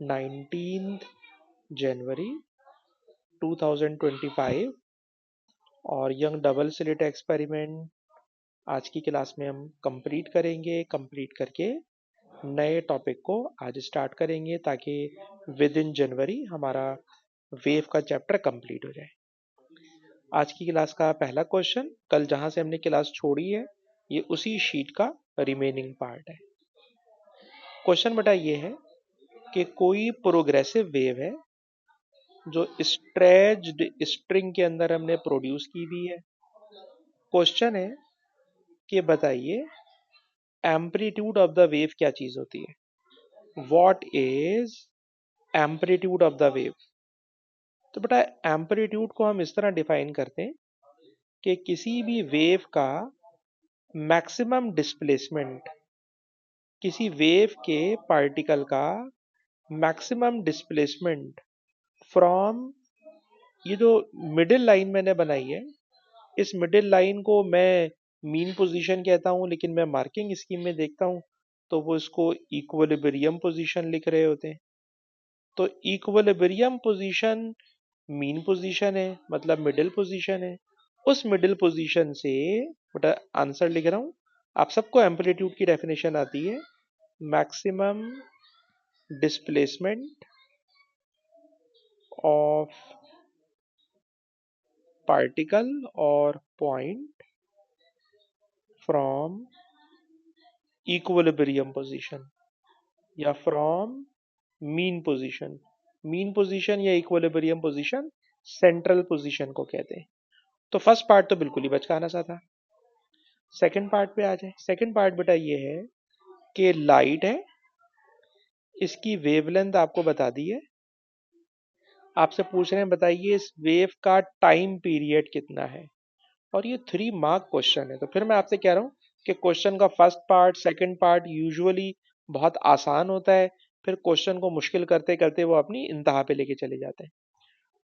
19 जनवरी 2025 और young double slit experiment आज की क्लास में हम कंप्लीट करेंगे। कंप्लीट करके नए टॉपिक को आज स्टार्ट करेंगे ताकि विद इन जनवरी हमारा वेव का चैप्टर कंप्लीट हो जाए। आज की क्लास का पहला क्वेश्चन, कल जहां से हमने क्लास छोड़ी है ये उसी शीट का रिमेनिंग पार्ट है। क्वेश्चन बेटा ये है कि कोई प्रोग्रेसिव वेव है जो स्ट्रेच्ड स्ट्रिंग के अंदर हमने प्रोड्यूस की हुई है। क्वेश्चन है कि बताइए एम्पलीट्यूड ऑफ द वेव क्या चीज होती है। What is amplitude of the wave. तो बेटा एम्पलीट्यूड को हम इस तरह डिफाइन करते हैं कि किसी भी वेव का मैक्सिमम डिस्प्लेसमेंट, किसी वेव के पार्टिकल का मैक्सिमम डिस्प्लेसमेंट फ्रॉम, ये जो मिडिल लाइन मैंने बनाई है इस मिडिल लाइन को मैं मीन पोजीशन कहता हूं, लेकिन मैं मार्किंग स्कीम में देखता हूं तो वो इसको इक्विलिब्रियम पोजीशन लिख रहे होते हैं। तो इक्विलिब्रियम पोजीशन मीन पोजीशन है, मतलब मिडिल पोजीशन है। उस मिडिल पोजीशन से बेटा आंसर लिख रहा हूं। आप सबको एम्पलीट्यूड की डेफिनेशन आती है, मैक्सिमम डिस्प्लेसमेंट ऑफ पार्टिकल और पॉइंट फ्रॉम इक्विलिब्रियम पोजीशन या from mean position. Mean position या इक्विलिब्रियम पोजीशन सेंट्रल पोजीशन को कहते हैं। तो फर्स्ट पार्ट तो बिल्कुल ही बचकाना सा था। सेकंड पार्ट पे आ जाए। सेकंड पार्ट बेटा ये है कि लाइट है, इसकी वेवलेंथ आपको बता दी है। आपसे पूछ रहे हैं बताइए इस वेव का टाइम पीरियड कितना है, और ये 3 मार्क क्वेश्चन है। तो फिर मैं आपसे कह रहा हूँ कि क्वेश्चन का first part second part usually बहुत आसान होता है, फिर क्वेश्चन को मुश्किल करते करते वो अपनी इंतहा पे लेके चले जाते हैं।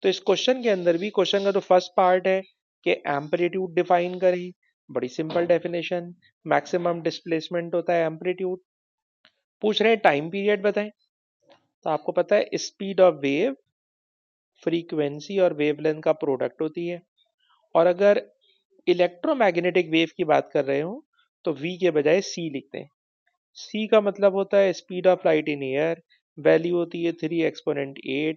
तो इस क्वेश्चन के अंदर भी क्वेश्चन का जो फर्स्ट पार्ट है कि एम्पलीट्यूड डिफाइन करें, बड़ी सिंपल डेफिनेशन, मैक्सिमम डिस्प्लेसमेंट होता है एम्पलीट्यूड। पूछ रहे हैं टाइम पीरियड बताएं। तो आपको पता है स्पीड ऑफ वेव फ्रीक्वेंसी और वेवलेंथ का प्रोडक्ट होती है, और अगर इलेक्ट्रोमैग्नेटिक वेव की बात कर रहे हो तो v के बजाय c लिखते हैं। c का मतलब होता है speed of light in air, value होती है 3 एक्सपोनेंट 8।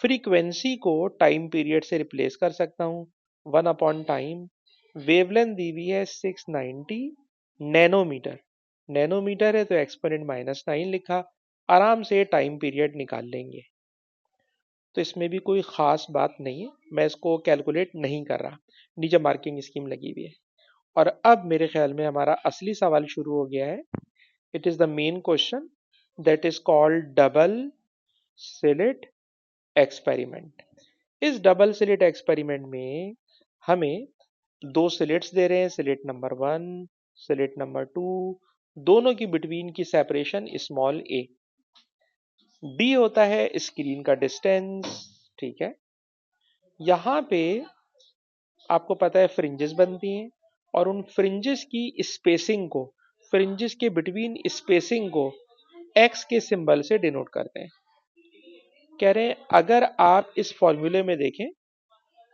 फ्रीक्वेंसी को टाइम पीरियड से रिप्लेस कर सकता हूँ 1 अपॉन टाइम। वेवलेंथ दी हुई है 690 नैनोमीटर। नैनोमीटर है तो एक्सपोनेंट -9 लिखा, आराम से टाइम पीरियड निकाल लेंगे। तो इसमें भी कोई खास बात नहीं है, मैं इसको कैलकुलेट नहीं कर रहा, नीचे मार्किंग स्कीम लगी हुई है। और अब मेरे ख्याल में हमारा असली सवाल शुरू हो गया है। It is the main question that is called double slit experiment. इस डबल स्लिट एक्सपेरिमेंट में हमें 2 स्लिट्स दे रहे हैं, स्लिट नंबर 1, स्लिट नंबर 2। दोनों की बिटवीन की सेपरेशन स्मॉल a, d होता है स्क्रीन का डिस्टेंस। ठीक है, यहाँ पे आपको पता है फ्रिंजेस बनती हैं, और उन फ्रिंजेस की स्पेसिंग को, फ्रिंजेस के बिटवीन स्पेसिंग को x के सिंबल से डिनोट करते हैं। कह रहे हैं अगर आप इस फॉर्मूले में देखें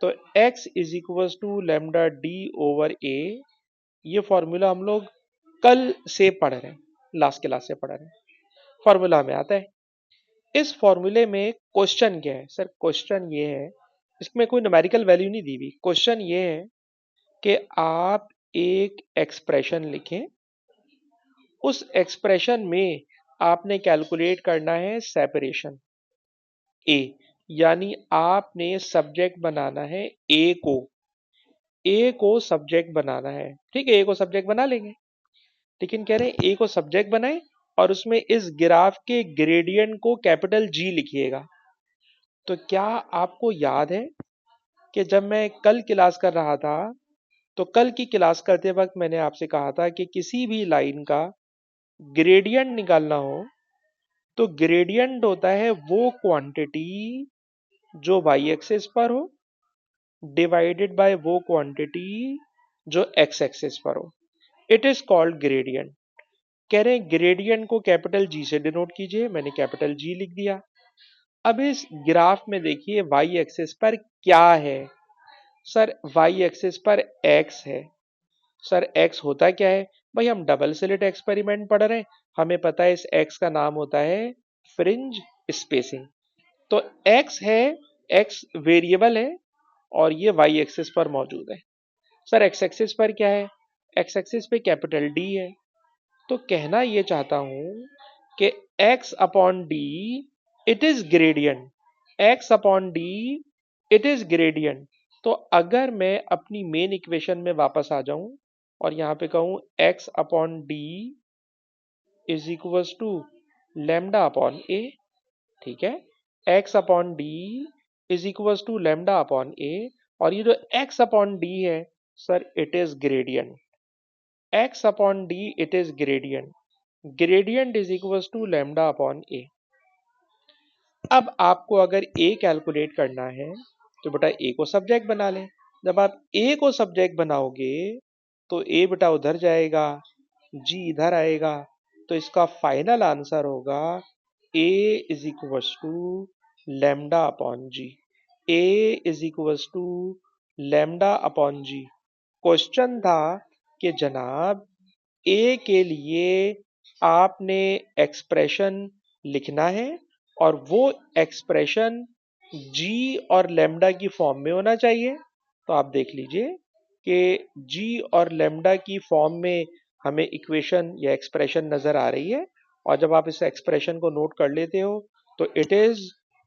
तो x is equal to lambda D over A. ये फॉर्मूला हम लोग कल से पढ़ रहे हैं, लास्ट क्लास से पढ़ रहे हैं, फॉर्मूला में आता है। इस फॉर्मूले में क्वेश्चन क्या है सर? क्वेश्चन ये है, इसमें कोई न्यूमेरिकल वैल्यू नहीं दी हुई। क्वेश्चन ये है कि आप एक एक्सप्रेशन लिखें, उस एक्सप्रेशन में आपने कैलकुलेट करना है सेपरेशन ए, यानी आपने सब्जेक्ट बनाना है ए को, ए को सब्जेक्ट बनाना है। ठीक है, ए को सब्जेक्ट बना लेंगे, लेकिन कह रहे हैं ए को सब्जेक्ट बनाए और उसमें इस ग्राफ के ग्रेडियंट को कैपिटल जी लिखिएगा। तो क्या आपको याद है कि जब मैं कल क्लास कर रहा था तो कल की क्लास करते वक्त मैंने आपसे कहा था कि किसी भी लाइन का ग्रेडियंट निकालना हो तो ग्रेडियंट होता है वो क्वांटिटी जो वाई एक्सिस पर हो डिवाइडेड बाय वो क्वांटिटी जो एक्स एक्सिस पर हो। It is called gradient. कह रहे हैं ग्रेडियंट को कैपिटल जी से डिनोट कीजिए, मैंने कैपिटल जी लिख दिया। अब इस ग्राफ में देखिए वाई एक्सिस पर क्या है। सर वाई एक्सिस पर एक्स है। सर एक्स होता क्या है भाई, हम डबल स्लिट एक्सपेरिमेंट पढ़ रहे हैं, हमें पता है इस एक्स का नाम होता है फ्रिंज स्पेसिंग। तो एक्स है, एक्स वेरिएबल है और ये वाई एक्सिस पर मौजूद है। सर एक्स एक्सिस पर क्या है, एक्स एक्सिस पे कैपिटल डी है। तो कहना ये चाहता हूं कि x upon D it is gradient, x upon D it is gradient. तो अगर मैं अपनी मेन इक्वेशन में वापस आ जाऊं और यहां पे कहूं x upon D is equals to lambda upon A, ठीक है, x upon D is equals to lambda upon A, और ये जो x अपॉन डी है sir it is gradient, x upon D it is gradient, gradient is equals to lambda upon A. अब आपको अगर ए calculate करना है तो बेटा ए को सब्जेक्ट बना लें। जब आप ए को सब्जेक्ट बनाओगे तो ए बेटा उधर जाएगा, जी इधर आएगा, तो इसका फाइनल आंसर होगा A is equals to lambda upon G, A is equals to lambda upon G. Question था कि जनाब ए के लिए आपने एक्सप्रेशन लिखना है और वो एक्सप्रेशन जी और लेमडा की फॉर्म में होना चाहिए। तो आप देख लीजिए कि जी और लेमडा की फॉर्म में हमें इक्वेशन या एक्सप्रेशन नजर आ रही है, और जब आप इस एक्सप्रेशन को नोट कर लेते हो तो इट इज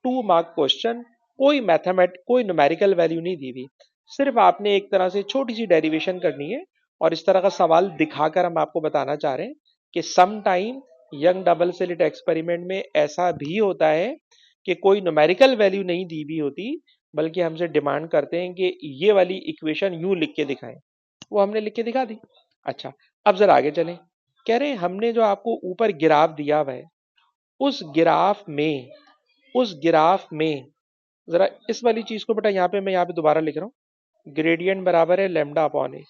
2 मार्क क्वेश्चन। कोई न्यूमेरिकल वैल्यू नहीं दी हुई, सिर्फ आपने एक तरह से छोटी सी डेरिवेशन करनी है। और इस तरह का सवाल दिखाकर हम आपको बताना चाह रहे हैं कि some time Young double slit experiment में ऐसा भी होता है कि कोई न्यूमेरिकल वैल्यू नहीं दी हुई होती, बल्कि हमसे डिमांड करते हैं कि ये वाली इक्वेशन यूं लिख के दिखाएं, वो हमने लिख के दिखा दी। अच्छा, अब जरा आगे चलें। कह रहे हैं हमने जो आपको ऊपर ग्राफ दिया हुआ है उस ग्राफ में जरा इस वाली चीज को बेटा मैं यहाँ पे दोबारा लिख रहा हूँ, ग्रेडियंट बराबर है लेमडा अपॉन ए,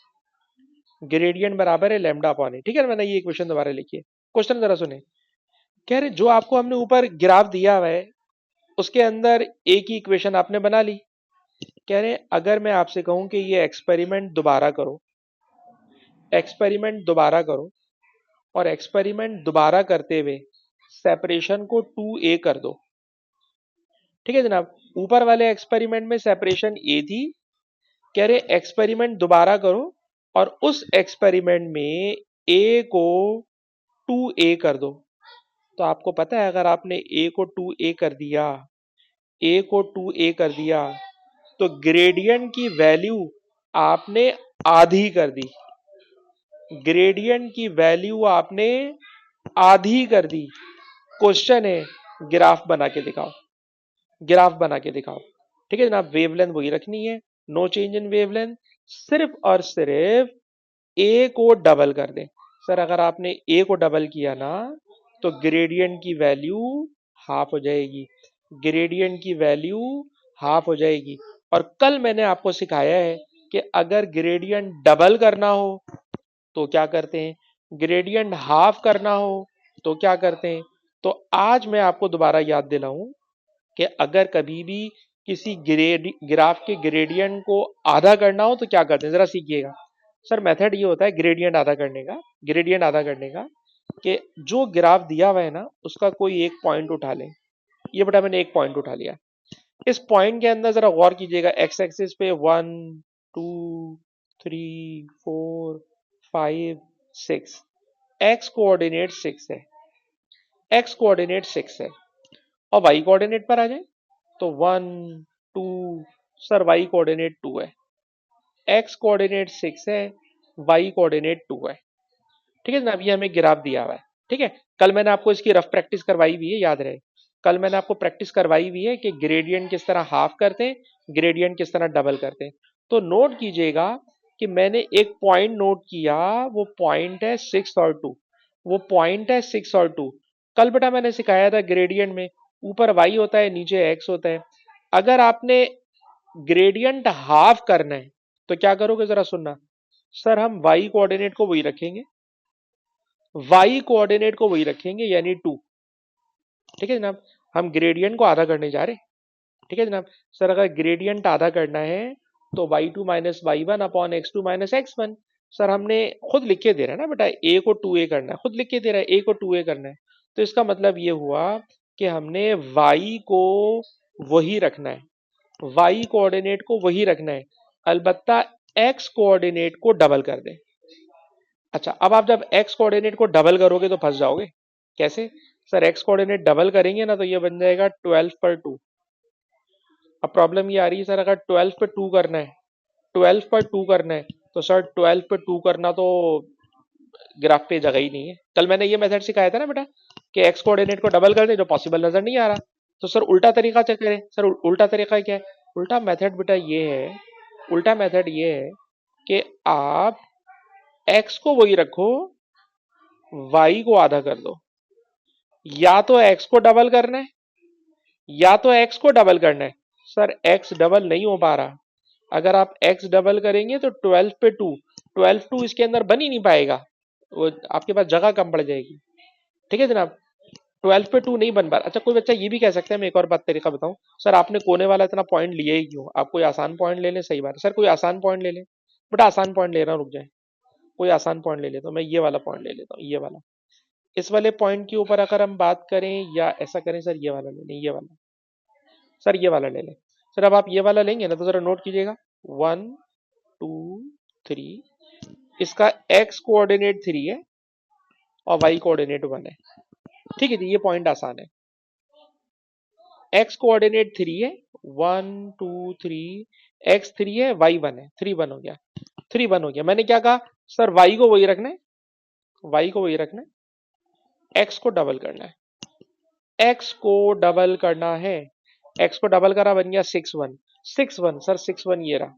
ग्रेडियंट बराबर है लेमडा अपॉन ए, ठीक है। मैंने ये इक्वेशन दोबारा लिखी है। क्वेश्चन जरा सुने। कह रहे जो आपको हमने ऊपर ग्राफ दिया हुआ है उसके अंदर एक ही इक्वेशन आपने बना ली। कह रहे अगर मैं आपसे कहूं कि ये एक्सपेरिमेंट दोबारा करो और एक्सपेरिमेंट दोबारा करते हुए सेपरेशन को 2a कर दो, ठीक है जनाब। ऊपर वाले एक्सपेरिमेंट में सेपरेशन a थी, कह रहे एक्सपेरिमेंट दोबारा करो और उस एक्सपेरिमेंट में a को 2a कर दो। तो आपको पता है अगर आपने a को 2a कर दिया, a को 2a कर दिया, तो ग्रेडियंट की वैल्यू आपने आधी कर दी, ग्रेडियंट की वैल्यू आपने आधी कर दी। क्वेश्चन है ग्राफ बना के दिखाओ, ग्राफ बना के दिखाओ, ठीक है जनाब। वेवलेंथ वही रखनी है, नो चेंज इन वेवलेंथ, सिर्फ और सिर्फ ए को डबल कर दें। सर अगर आपने ए को डबल किया ना तो ग्रेडियंट की वैल्यू हाफ हो जाएगी, ग्रेडियंट की वैल्यू हाफ हो जाएगी। और कल मैंने आपको सिखाया है कि अगर ग्रेडियंट डबल करना हो तो क्या करते हैं, ग्रेडियंट हाफ करना हो तो क्या करते हैं। तो आज मैं आपको दोबारा याद दिलाऊं कि अगर कभी भी किसी ग्राफ के ग्रेडियंट को आधा करना हो तो क्या करते हैं, जरा सीखिएगा। सर मेथड ये होता है ग्रेडियंट आधा करने का, ग्रेडियंट आधा करने का कि जो ग्राफ दिया हुआ है ना उसका कोई एक पॉइंट उठा लें। ये बेटा मैंने एक पॉइंट उठा लिया, इस पॉइंट के अंदर जरा गौर कीजिएगा, एक्स एक्सिस पे 1 2 3 4 5 6, एक्स कोऑर्डिनेट 6 है, एक्स कोऑर्डिनेट 6 है। और वाई कोऑर्डिनेट पर आ जाए तो 1 2, सर वाई कोऑर्डिनेट 2 है, एक्स कोऑर्डिनेट 6 है, वाई कोऑर्डिनेट 2 है, ठीक है जनाब। ये हमें ग्राफ दिया हुआ है, ठीक है। कल मैंने आपको इसकी रफ प्रैक्टिस करवाई हुई है, याद रहे। कल मैंने आपको प्रैक्टिस करवाई हुई है कि ग्रेडियंट किस तरह हाफ करते हैं, ग्रेडियंट किस तरह डबल करते हैं। तो नोट कीजिएगा कि मैंने एक पॉइंट नोट किया, वो पॉइंट है 6 और 2, वो पॉइंट है 6 और 2। कल बेटा मैंने सिखाया था ग्रेडियंट में ऊपर y होता है नीचे x होता है। अगर आपने ग्रेडियंट हाफ करना है तो क्या करोगे जरा सुनना। सर हम y कोऑर्डिनेट को वही रखेंगे, y कोऑर्डिनेट को वही रखेंगे यानी 2, ठीक है जनाब। हम ग्रेडियंट को आधा करने जा रहे हैं। ठीक है जनाब। सर अगर ग्रेडियंट आधा करना है तो y2 minus Y one upon x2 minus x1। Sir हमने खुद लिख के दे रहा है ना बेटा, a को 2a करना है, खुद लिख के दे रहा है a को 2a करना है। तो इसका मतलब ये हुआ कि हमने y को वही रखना है, y कोऑर्डिनेट को वही रखना है, अलबत्ता x कोऑर्डिनेट को डबल कर दें। अच्छा, अब आप जब x कोऑर्डिनेट को डबल करोगे तो फंस जाओगे। कैसे? सर x कोऑर्डिनेट डबल करेंगे ना तो ये बन जाएगा 12 पर 2। अब प्रॉब्लम ये आ रही है सर, अगर 12 पे 2 करना है, 12 पर 2 करना है तो सर 12 पे 2 करना तो ग्राफ पे जगह ही नहीं है। कल मैंने ये मेथड सिखाया था ना बेटा कि एक्स कोऑर्डिनेट को डबल कर दे, जो पॉसिबल नजर नहीं आ रहा। तो सर उल्टा तरीका चेक करें। सर उल्टा तरीका क्या है? उल्टा मेथड बेटा ये है, उल्टा मेथड ये है कि आप एक्स को वही रखो, वाई को आधा कर दो। या तो एक्स को डबल करना है या तो एक्स को डबल करना है। सर एक्स डबल नहीं हो पा रहा। अगर आप x डबल करेंगे तो 12 पे 2, 12 2 इसके अंदर बन ही नहीं पाएगा, वो आपके पास जगह कम पड़ जाएगी। ठीक है जनाब, 12 पे 2 नहीं बन पा रहा। अच्छा, कोई बच्चा ये भी कह सकता है, मैं एक और बात तरीका बताऊं, सर आपने कोने वाला इतना पॉइंट लिया ही क्यों? आप कोई आसान पॉइंट ले लें। सही बात है सर, कोई आसान पॉइंट ले लें। बेटा आसान पॉइंट ले रहा हूं, रुक जाए। कोई आसान पॉइंट ले लेता हूं, मैं ये वाला पॉइंट ले लेता हूँ, ये वाला। इस वाले पॉइंट के ऊपर अगर हम बात करें या ऐसा करें, सर ये वाला ले लें, ये वाला। सर ये वाला ले लें। सर अब आप ये वाला लेंगे ना तो जरा नोट कीजिएगा, 1 2 3, इसका x कोऑर्डिनेट 3 है और y कोऑर्डिनेट 1 है। ठीक है जी, ये पॉइंट आसान है। x कोऑर्डिनेट 3 है, 1 2 3, x 3 है, y 1 है, 3 1 हो गया, 3 1 हो गया। मैंने क्या कहा? सर y को वही रखना है, y को वही रखना है, x को डबल करना है, x को डबल करना है, x को डबल करा बन गया 6 1, 6 1। सर 6 1 ये रहा,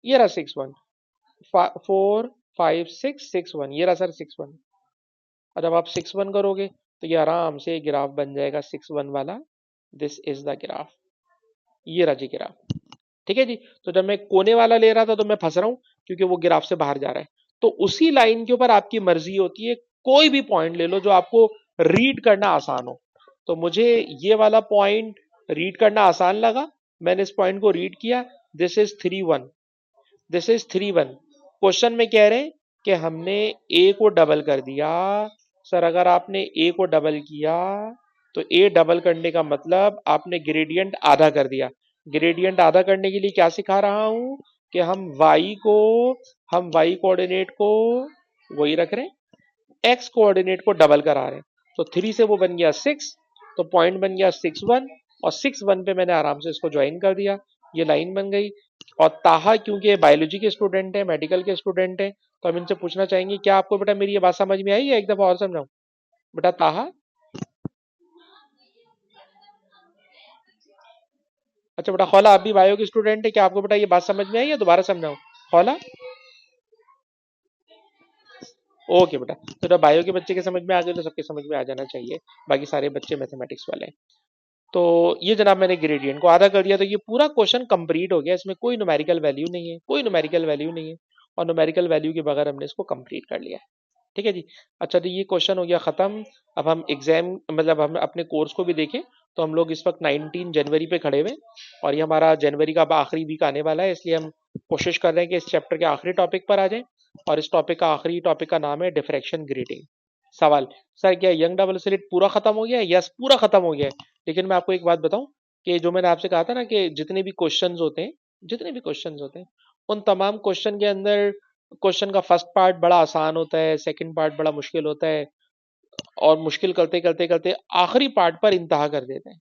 ये रहा 6 1, 4 5 6 6 1, ये रहा सर 6 1। और जब आप 6 1 करोगे तो ये आराम से ग्राफ बन जाएगा 6 1 वाला। दिस इज द ग्राफ, ये रहा जी ग्राफ। ठीक है जी। तो जब मैं कोने वाला ले रहा था तो मैं फंस रहा हूं क्योंकि वो ग्राफ से बाहर जा रहा है। तो उसी लाइन के ऊपर आपकी मर्जी होती है, कोई भी पॉइंट ले लो जो आपको रीड करना आसान हो। तो मुझे ये वाला पॉइंट रीड करना आसान लगा, मैंने इस पॉइंट को रीड किया। This is 3 1, this is 3 1। Question में कह रहे हैं कि हमने ए को डबल कर दिया। सर अगर आपने ए को डबल किया तो ए डबल करने का मतलब आपने ग्रेडियंट आधा कर दिया। ग्रेडियंट आधा करने के लिए क्या सिखा रहा हूं कि हम y कोऑर्डिनेट को वही रख रहे हैं, x कोऑर्डिनेट को डबल करा रहे हैं। तो 3 से वो बन गया 6, तो पॉइंट बन गया 6 1, और 6 1 पे मैंने आराम से इसको ज्वाइन कर दिया, ये लाइन बन गई। और ताहा क्योंकि बायोलॉजी के स्टूडेंट है, मेडिकल के स्टूडेंट है, तो हम इनसे पूछना चाहेंगे, क्या आपको बेटा मेरी ये बात समझ में आई है? एक दफा और समझाऊं बेटा। ताहा, अच्छा बेटा खौला, आप भी बायो के स्टूडेंट है, क्या आपको बेटा ये बात समझ में आई है? दोबारा समझाऊं खौला? ओके बेटा, तो बेटा बायो के बच्चे के समझ में आ गए तो सबके समझ में आ जाना चाहिए, बाकी सारे बच्चे मैथमेटिक्स वाले हैं। तो ये जनाब मैंने ग्रेडियंट को आधा कर दिया, तो ये पूरा क्वेश्चन कंप्लीट हो गया। इसमें कोई न्यूमेरिकल वैल्यू नहीं है, कोई न्यूमेरिकल वैल्यू नहीं है, और न्यूमेरिकल वैल्यू के बगैर हमने इसको कंप्लीट कर लिया है। ठीक है जी। अच्छा, तो ये क्वेश्चन हो गया खत्म। अब हम एग्जाम मतलब हम अपने कोर्स को भी देखें, तो हम लोग इस वक्त 19 जनवरी पे खड़े हुए, और ये हमारा जनवरी का अब आखिरी वीक आने वाला है, इसलिए हम कोशिश कर रहे हैं कि इस चैप्टर के आखिरी टॉपिक पर आ जाएं। और इस टॉपिक का आखिरी टॉपिक का नाम है डिफ्रैक्शन ग्रेटिंग। सवाल, सर क्या यंग डबल स्लिट पूरा खत्म हो गया है? यस, पूरा खत्म हो गया है। लेकिन मैं आपको एक बात बताऊं कि जो मैंने आपसे कहा था ना कि जितने भी क्वेश्चंस होते हैं, जितने भी क्वेश्चंस होते हैं, उन तमाम क्वेश्चन के अंदर क्वेश्चन का फर्स्ट पार्ट बड़ा आसान होता है, सेकंड पार्ट बड़ा मुश्किल होता है, और मुश्किल करते करते करते आखिरी पार्ट पर इंतहा कर देते हैं,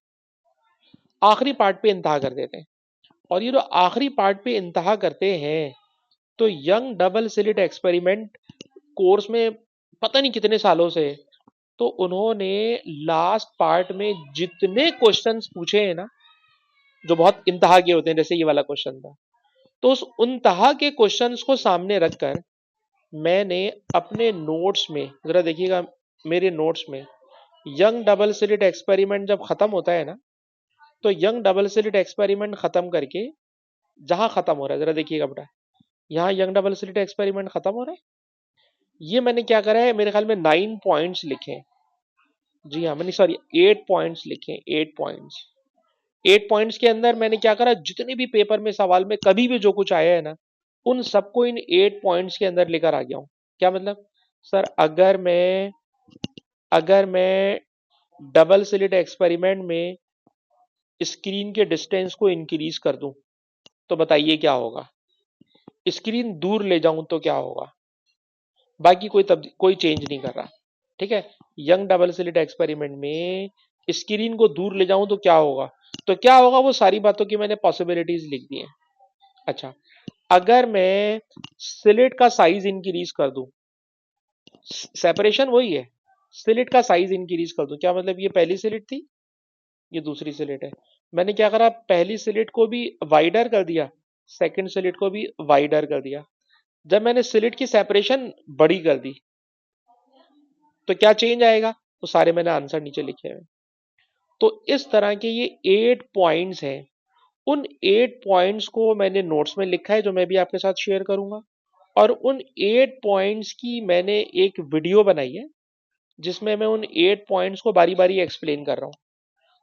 आखिरी पार्ट पे इंतहा कर देते हैं। और ये जो आखिरी पार्ट पे इंतहा करते हैं, तो young double slit experiment course में पता नहीं कितने सालों से, तो उन्होंने लास्ट पार्ट में जितने क्वेश्चंस पूछे हैं ना, जो बहुत इंतहा के होते हैं, जैसे ये वाला क्वेश्चन था, तो उस इंतहा के क्वेश्चंस को सामने रखकर मैंने अपने नोट्स में, जरा देखिएगा मेरे नोट्स में, यंग डबल स्लिट एक्सपेरिमेंट जब खत्म होता है ना, तो यंग डबल स्लिट एक्सपेरिमेंट खत्म करके जहां खत्म हो रहा है, जरा देखिएगा बेटा, यहाँ यंग डबल स्लिट एक्सपेरिमेंट खत्म हो रहा है, ये मैंने क्या करा है, मेरे ख्याल में 9 पॉइंट्स लिखे हैं, जी हाँ, मैंने सॉरी 8 पॉइंट्स लिखे, 8 पॉइंट्स। 8 पॉइंट्स के अंदर मैंने क्या करा, जितने भी पेपर में सवाल में कभी भी जो कुछ आया है ना, उन सबको इन 8 पॉइंट्स के अंदर लेकर आ गया हूँ। क्या मतलब? सर अगर मैं डबल स्लिट एक्सपेरिमेंट में स्क्रीन के डिस्टेंस को इंक्रीज कर दूं, तो बताइए क्या होगा? स्क्रीन दूर ले जाऊं तो क्या होगा? बाकी कोई चेंज नहीं कर रहा। ठीक है, यंग डबल स्लिट एक्सपेरिमेंट में स्क्रीन को दूर ले जाऊं तो क्या होगा? तो क्या होगा, वो सारी बातों की मैंने पॉसिबिलिटीज लिख दी हैं। अच्छा, अगर मैं स्लिट का साइज इंक्रीज कर दूं, सेपरेशन वही है, स्लिट का साइज इंक्रीज कर दूं, क्या मतलब? ये पहली स्लिट थी, ये दूसरी स्लिट है। मैंने क्या करा, पहली स्लिट को भी वाइडर कर दिया, सेकंड स्लिट को भी वाइडर कर दिया। जब मैंने स्लिट की सेपरेशन बड़ी कर दी, तो क्या चेंज आएगा? तो सारे मैंने आंसर नीचे लिखे हैं। तो इस तरह के ये 8 पॉइंट्स हैं। उन 8 पॉइंट्स को मैंने नोट्स में लिखा है, जो मैं भी आपके साथ शेयर करूंगा। और उन 8 पॉइंट्स की मैंने एक वीडियो बनाई है, जिसमें मैं उन 8 पॉइंट्स को बारी बारी एक्सप्लेन कर रहा हूँ।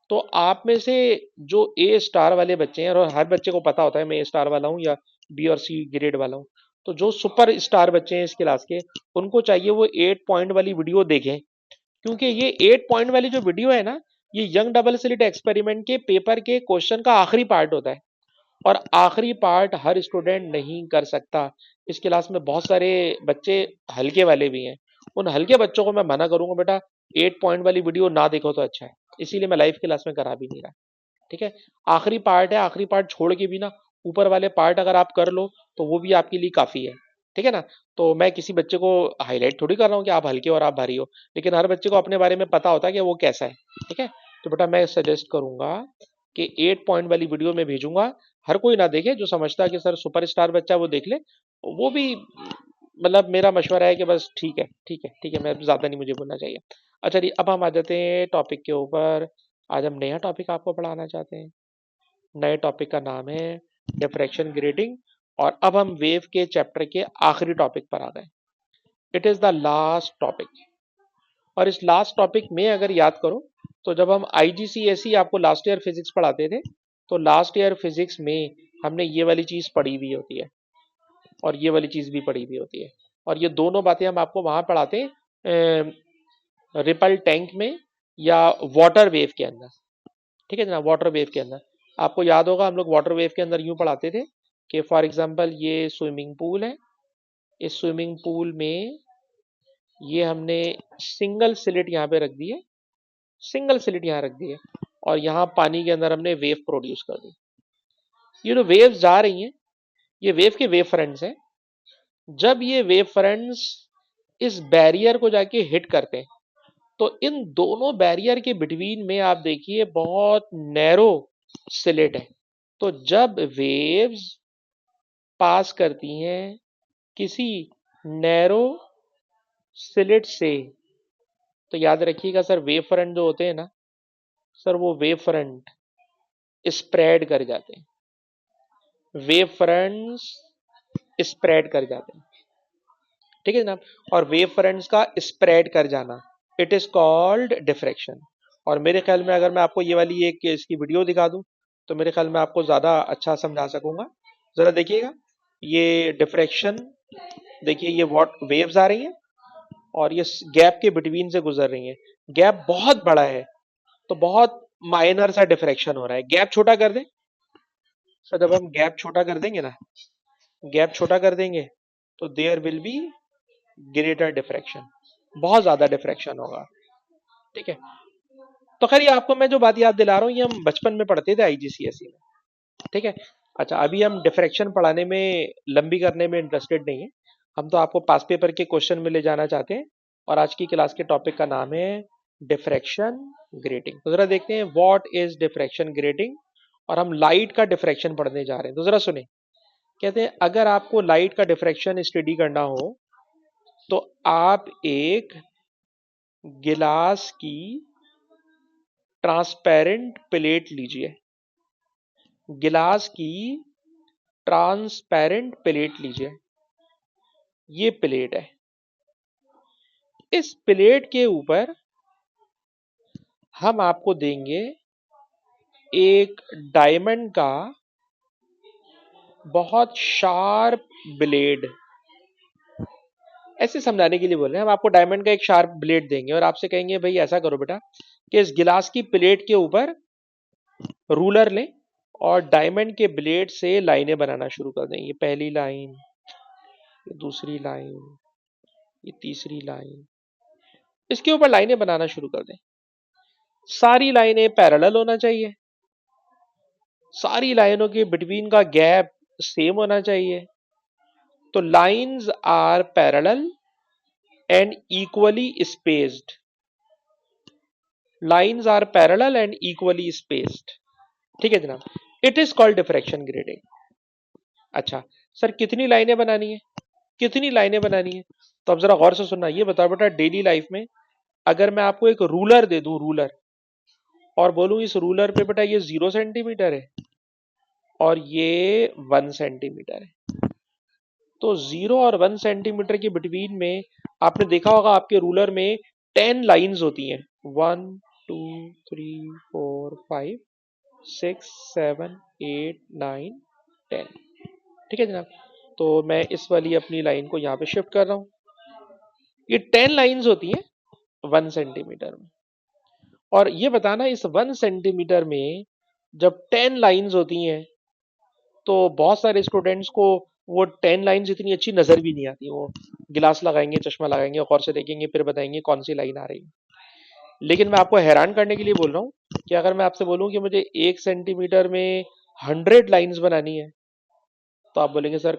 तो आप में से जो ए स्टार वाले बच्चे हैं, और हर बच्चे को पता होता है मैं ए स्टार वाला हूँ या बी और सी ग्रेड वाला हूँ, तो जो सुपर स्टार बच्चे हैं इस क्लास के, उनको चाहिए वो 8 पॉइंट वाली वीडियो देखें। क्योंकि ये 8 पॉइंट वाली जो वीडियो है ना, ये यंग डबल स्लिट एक्सपेरिमेंट के पेपर के क्वेश्चन का आखिरी पार्ट होता है। और आखिरी पार्ट हर स्टूडेंट नहीं कर सकता। इस क्लास में बहुत सारे बच्चे हल्के वाले भी हैं। उन हल्के बच्चों को मैं मना करूंगा, बेटा 8 पॉइंट वाली वीडियो ना देखो तो अच्छा है। इसीलिए मैं लाइव क्लास में करा भी नहीं रहा। ठीक है, आखिरी पार्ट है, आखिरी पार्ट छोड़ के भी ना ऊपर वाले पार्ट अगर आप कर लो तो वो भी आपके लिए काफी है। ठीक है ना? तो मैं किसी बच्चे को हाईलाइट थोड़ी कर रहा हूँ कि आप हल्के और आप भारी हो, लेकिन हर बच्चे को अपने बारे में पता होता है कि वो कैसा है। ठीक है, तो बेटा मैं सजेस्ट करूंगा कि 8 पॉइंट वाली वीडियो में भेजूंगा। हर कोई ना देखे, जो समझता है कि सर सुपरस्टार बच्चा वो देख ले, वो भी मतलब मेरा मशवरा है कि बस ठीक है, ठीक है, ठीक है, मैं ज्यादा नहीं मुझे बोलना चाहिए। अच्छा जी, अब हम आ जाते हैं टॉपिक के ऊपर। आज हम नया टॉपिक आपको पढ़ाना चाहते हैं। नए टॉपिक का नाम है डिफ्रैक्शन ग्रेटिंग। और अब हम वेव के चैप्टर के आखिरी टॉपिक पर आ गए। It is the last topic. और इस लास्ट टॉपिक में अगर याद करो, तो जब हम आईजीसीएसई आपको लास्ट ईयर फिजिक्स पढ़ाते थे, तो लास्ट ईयर फिजिक्स में हमने ये वाली चीज पढ़ी हुई होती है, और ये वाली चीज भी पढ़ी हुई होती है। और ये दोनों बातें हम आपको वहां पढ़ाते हैं, रिपल टैंक में या वाटर वेव के अंदर। ठीक है जनाब, वाटर वेव के अंदर आपको याद होगा, हम लोग वाटर वेव के अंदर यूं पढ़ाते थे कि फॉर एग्जांपल ये स्विमिंग पूल है। इस स्विमिंग पूल में ये हमने सिंगल स्लिट यहाँ पे रख दी है, सिंगल स्लिट यहाँ रख दी है, और यहाँ पानी के अंदर हमने वेव प्रोड्यूस कर दी। ये जो वेव्स जा रही हैं, ये वेव के वेव फ्रंट्स हैं। जब ये वेव फ्रंट्स इस बैरियर को जाके हिट करते हैं, तो इन दोनों बैरियर के बिटवीन में आप देखिए बहुत नैरो स्लिट है। तो जब वेव्स पास करती हैं किसी नैरो स्लिट से, तो याद रखिएगा सर, वेव फ्रंट जो होते हैं ना सर, वो वेव फ्रंट स्प्रेड कर जाते हैं। वेव फ्रंट्स स्प्रेड कर जाते हैं। ठीक है जनाब, और वेव फ्रंट्स का स्प्रेड कर जाना, इट इज कॉल्ड डिफ्रैक्शन। और मेरे ख्याल में अगर मैं आपको ये वाली एक इसकी वीडियो दिखा दूं, तो मेरे ख्याल में आपको ज्यादा अच्छा समझा सकूंगा। जरा देखिएगा, ये डिफ्रैक्शन, देखिए ये वॉट वेव्स आ रही हैं, और ये गैप के बिटवीन से गुजर रही हैं। गैप बहुत बड़ा है, तो बहुत माइनर सा डिफ्रैक्शन हो रहा है। गैप छोटा कर दें सर, जब हम गैप छोटा कर देंगे ना, गैप छोटा कर देंगे, तो there will be greater diffraction, बहुत ज्यादा डिफ्रैक्शन होगा। ठीक है, तो खैर ये आपको मैं जो बात याद दिला रहा हूँ, ये हम बचपन में पढ़ते थे आईजीसीएसई में। ठीक है, अच्छा अभी हम डिफ्रैक्शन पढ़ाने में लंबी करने में इंटरेस्टेड नहीं है। हम तो आपको पास पेपर के क्वेश्चन में ले जाना चाहते हैं। और आज की क्लास के टॉपिक का नाम है डिफ्रैक्शन ग्रेटिंग। तो जरा देखते हैं व्हाट इज डिफ्रैक्शन ग्रेटिंग। और हम लाइट का डिफ्रैक्शन पढ़ने जा रहे हैं, तो जरा सुने। कहते हैं अगर आपको लाइट का डिफ्रैक्शन स्टडी करना हो, तो आप एक गिलास की ट्रांसपेरेंट प्लेट लीजिए। गिलास की ट्रांसपेरेंट प्लेट लीजिए। ये प्लेट है। इस प्लेट के ऊपर हम आपको देंगे एक डायमंड का बहुत शार्प ब्लेड। ऐसे समझाने के लिए बोल रहे हैं, हम आपको डायमंड का एक शार्प ब्लेड देंगे और आपसे कहेंगे भाई ऐसा करो बेटा कि इस गिलास की प्लेट के ऊपर रूलर लें और डायमंड के ब्लेड से लाइनें बनाना शुरू कर दें। ये पहली लाइन, ये दूसरी लाइन, ये तीसरी लाइन, इसके ऊपर लाइनें बनाना शुरू कर दें। सारी लाइनें पैरेलल होना चाहिए, सारी लाइनों के बिटवीन का गैप सेम होना चाहिए। तो lines are parallel and equally spaced. Lines are parallel and equally spaced. ठीक है जनाब, it is called diffraction grading. अच्छा सर, कितनी लाइनें बनानी है, कितनी लाइनें बनानी है? तो अब जरा गौर से सुनना। ये बताओ बेटा, डेली लाइफ में अगर मैं आपको एक रूलर दे दूं, रूलर, और बोलूं इस रूलर पे बेटा ये 0 सेंटीमीटर है और ये 1 सेंटीमीटर है, तो 0 और 1 सेंटीमीटर के बिटवीन में आपने देखा होगा आपके रूलर में 10 लाइंस होती हैं। 1 2 3 4 5 6 7 8 9 10। ठीक है जनाब, तो मैं इस वाली अपनी लाइन को यहाँ पे शिफ्ट कर रहा हूँ। ये 10 लाइंस होती हैं 1 सेंटीमीटर में। और ये बताना, इस 1 सेंटीमीटर में जब 10 लाइंस होती हैं तो बहुत सारे स्टूडेंट्स को वो 10 लाइंस इतनी अच्छी नजर भी नहीं आती। वो गिलास लगाएंगे, चश्मा लगाएंगे, और से देखेंगे, फिर बताएंगे कौन सी लाइन आ रही है। लेकिन मैं आपको हैरान करने के लिए बोल रहा हूँ कि अगर मैं आपसे बोलूँ कि मुझे 1 सेंटीमीटर में 100 लाइंस बनानी है, तो आप बोलेंगे सर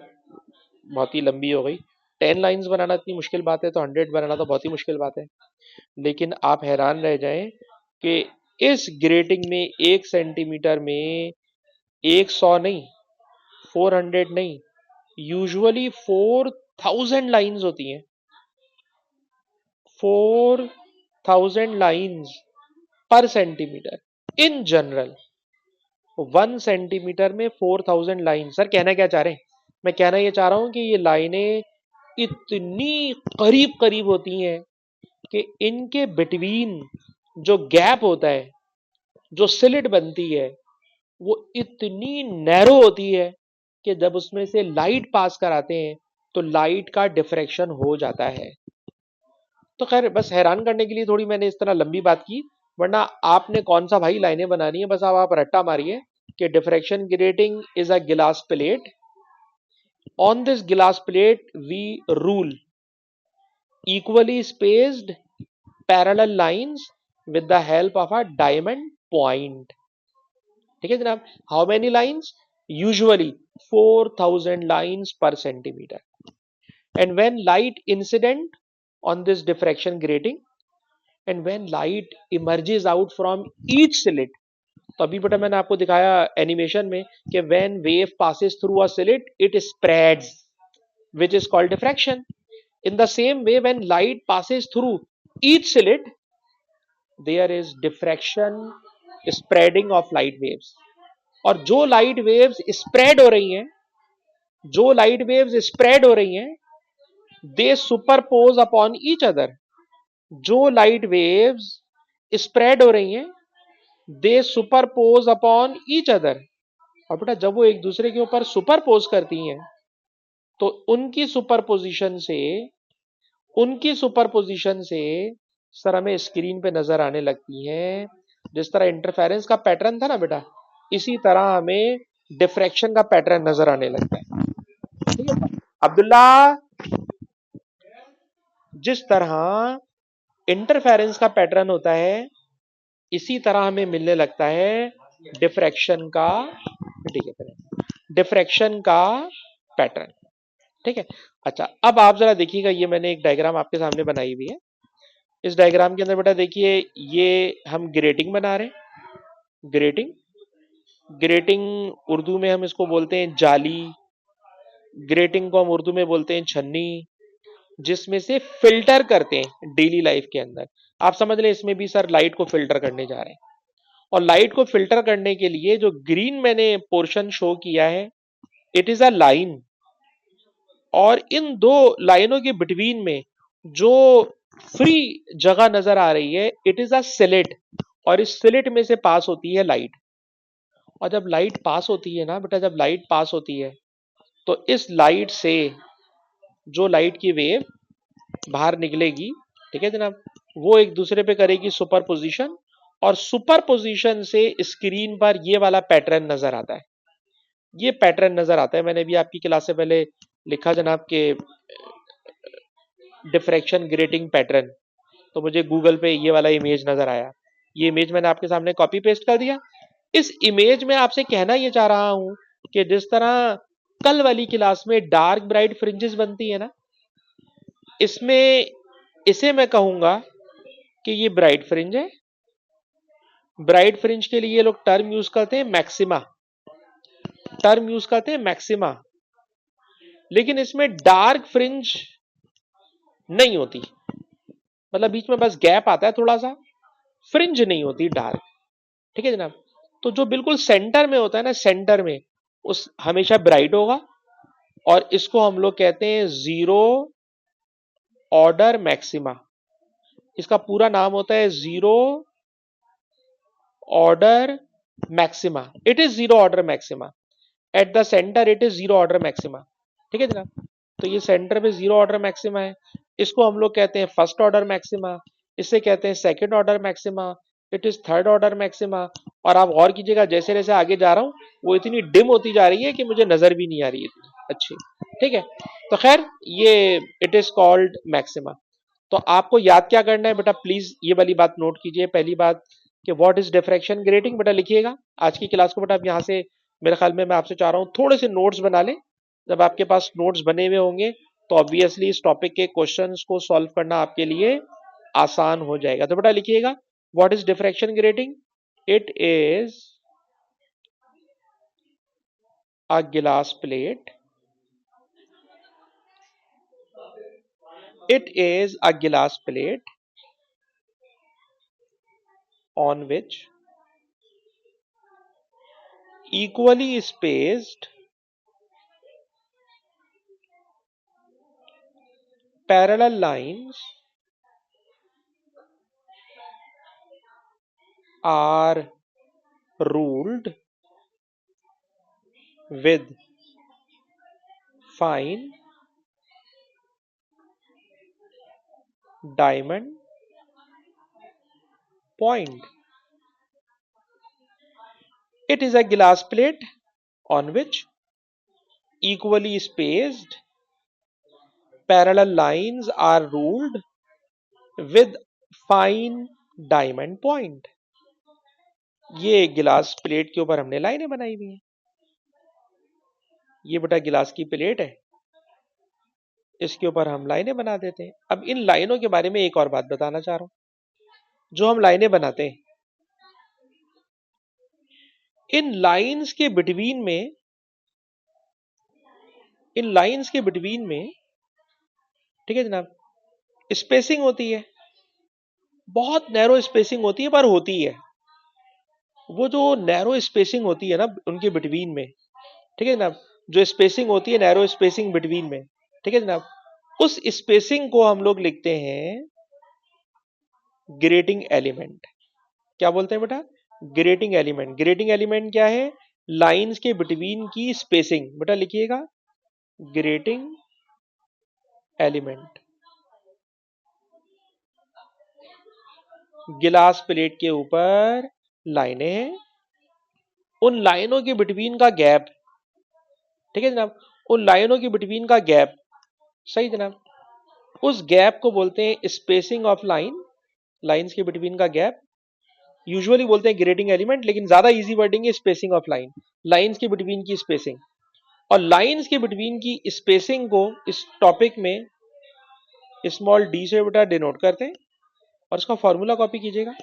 बहुत ही लंबी हो गई। 10 लाइंस बनाना इतनी मुश्किल बात है, तो 100 बनाना तो बहुत ही मुश्किल बात है। लेकिन आप हैरान रह जाएं कि इस ग्रेटिंग में 1 सेंटीमीटर में 100 नहीं, 400 नहीं, यूजुअली 4000 लाइंस होती हैं। 4000 लाइंस पर सेंटीमीटर इन जनरल। 1 सेंटीमीटर में 4000 लाइन। सर कहना क्या चाह रहे हैं? मैं कहना ये चाह रहा हूं कि ये लाइनें इतनी करीब करीब होती हैं कि इनके बिटवीन जो गैप होता है, जो स्लिट बनती है, वो इतनी नैरो होती है कि जब उसमें से लाइट पास कराते हैं तो लाइट का डिफ्रैक्शन हो जाता है। तो खैर बस हैरान करने के लिए थोड़ी मैंने इस तरह लंबी बात की, वरना आपने कौन सा भाई लाइनें बनानी है, बस अब आप रट्टा मारिए कि diffraction grating is a glass plate. On this glass plate we rule equally spaced parallel lines with the help of a diamond point. ठीक है जनाब, how many lines? Usually 4000 lines पर centimetre. And when light incident on this diffraction grating and when light emerges out from each slit, तो अभी बेटा मैंने आपको दिखाया एनिमेशन में कि when wave passes through a slit it spreads, which is called diffraction. In the same way, when light passes through each slit there is diffraction, spreading of light waves. और जो लाइट वेव्स स्प्रेड हो रही हैं, जो light waves spread हो रही हैं, दे superpose upon each other. जो लाइट वेव्स स्प्रेड हो रही हैं, दे सुपरपोज अपॉन ईच अदर। और बेटा जब वो एक दूसरे के ऊपर सुपरपोज करती हैं तो उनकी सुपरपोजिशन से सर हमें स्क्रीन पे नजर आने लगती हैं, जिस तरह इंटरफेरेंस का पैटर्न था ना बेटा, इसी तरह हमें डिफ्रैक्शन का पैटर्न नजर आने लगता है। ठीक है अब्दुल्ला, जिस तरह इंटरफेरेंस का पैटर्न होता है इसी तरह हमें मिलने लगता है डिफ्रैक्शन का, ठीक है, डिफ्रैक्शन का पैटर्न। ठीक है, अच्छा अब आप जरा देखिएगा, ये मैंने एक डायग्राम आपके सामने बनाई हुई है। इस डायग्राम के अंदर बेटा देखिए, ये हम ग्रेटिंग बना रहे हैं। ग्रेटिंग, ग्रेटिंग उर्दू में हम इसको बोलते हैं जाली, ग्रेटिंग को हम उर्दू में बोलते हैं छन्नी, जिसमें से फिल्टर करते हैं डेली लाइफ के अंदर। आप समझ लें इसमें भी सर लाइट को फिल्टर करने जा रहे हैं, और लाइट को फिल्टर करने के लिए जो ग्रीन मैंने पोर्शन शो किया है, इट इज अ लाइन, और इन दो लाइनों के बिटवीन में जो फ्री जगह नजर आ रही है, इट इज अ स्लिट, और इस स्लिट में से पास होती है लाइट। और जब लाइट पास होती है ना बेटा, जब लाइट पास होती है तो इस लाइट से जो लाइट की वेव बाहर निकलेगी, ठीक है जनाब, वो एक दूसरे पे करेगी सुपरपोजिशन, और सुपरपोजिशन से स्क्रीन पर ये वाला पैटर्न नजर आता है। ये पैटर्न नजर आता है, मैंने भी आपकी क्लास से पहले लिखा जनाब के डिफ्रैक्शन ग्रेटिंग पैटर्न, तो मुझे गूगल पे ये वाला इमेज नजर आया। ये इमेज मैंने आपके सामने कॉपी पेस्ट कर दिया। इस इमेज में आपसे कहना ये चाह रहा हूं कि जिस तरह कल वाली क्लास में डार्क ब्राइट फ्रिंजेस बनती है ना, इसमें इसे मैं कहूंगा कि ये ब्राइट फ्रिंज है। ब्राइट फ्रिंज के लिए लोग टर्म यूज करते हैं मैक्सिमा, टर्म यूज करते हैं मैक्सिमा, लेकिन इसमें डार्क फ्रिंज नहीं होती, मतलब बीच में बस गैप आता है थोड़ा सा, फ्रिंज नहीं होती डार्क, ठीक है जनाब। तो जो बिल्कुल सेंटर में होता है ना, सेंटर में उस हमेशा ब्राइट होगा, और इसको हम लोग कहते हैं जीरो ऑर्डर मैक्सिमा। इसका पूरा नाम होता है zero order maxima. It is zero order maxima, at the centre it is zero order maxima, ठीक है जनाब। तो ये सेंटर में जीरो ऑर्डर मैक्सिमा है, इसको हम लोग कहते हैं फर्स्ट ऑर्डर मैक्सिमा, इसे कहते हैं second order maxima, it is third order maxima. और आप गौर कीजिएगा जैसे जैसे आगे जा रहा हूं वो इतनी डिम होती जा रही है कि मुझे नजर भी नहीं आ रही है इतनी अच्छी, ठीक है। तो खैर ये इट इज कॉल्ड मैक्सिमा। तो आपको याद क्या करना है बेटा, प्लीज ये वाली बात नोट कीजिए। पहली बात कि व्हाट इज डिफ्रैक्शन ग्रेटिंग, बेटा लिखिएगा आज की क्लास को। बेटा आप यहाँ से मेरे ख्याल में मैं आपसे चाह रहा हूँ थोड़े से नोट्स बना लें। जब आपके पास नोट्स बने हुए होंगे तो ऑब्वियसली इस टॉपिक के क्वेश्चंस को सॉल्व करना आपके लिए आसान हो जाएगा। तो बेटा लिखिएगा what is diffraction grating, it is a glass plate, it is a glass plate on which equally spaced parallel lines are ruled with fine diamond point. It is a glass plate on which equally spaced parallel lines are ruled with fine diamond point. ये गिलास plate के ऊपर हमने लाइनें बनाई हुई हैं। ये बेटा गिलास की प्लेट है, इसके ऊपर हम लाइनें बना देते हैं। अब इन लाइनों के बारे में एक और बात बताना चाह रहा हूं। जो हम लाइनें बनाते हैं, इन लाइंस के बिटवीन में, इन लाइंस के बिटवीन में, ठीक है जनाब, स्पेसिंग होती है। बहुत नैरो स्पेसिंग होती है, पर होती है। वो जो नैरो स्पेसिंग होती है ना उनके बिटवीन में, ठीक है जनाब, जो स्पेसिंग होती है नैरो स्पेसिंग बिटवीन में, ठीक है जनाब, उस स्पेसिंग को हम लोग लिखते हैं ग्रेटिंग एलिमेंट। क्या बोलते हैं बेटा, ग्रेटिंग एलिमेंट। ग्रेटिंग एलिमेंट क्या है, लाइंस के बिटवीन की स्पेसिंग। बेटा लिखिएगा ग्रेटिंग एलिमेंट। गिलास प्लेट के ऊपर लाइनें हैं, उन लाइनों के बिटवीन का गैप, ठीक है जनाब, उन लाइनों के बिटवीन का गैप, सही जनाब, उस गैप को बोलते हैं स्पेसिंग ऑफ लाइन। लाइंस के बिटवीन का गैप यूजुअली बोलते हैं ग्रेटिंग एलिमेंट, लेकिन ज्यादा इजी वर्डिंग है स्पेसिंग ऑफ लाइन। लाइंस के बिटवीन की स्पेसिंग, और लाइंस के बिटवीन की स्पेसिंग को इस टॉपिक में स्मॉल डी से बेटा डिनोट करते हैं। और इसका फॉर्मूला कॉपी कीजिएगा।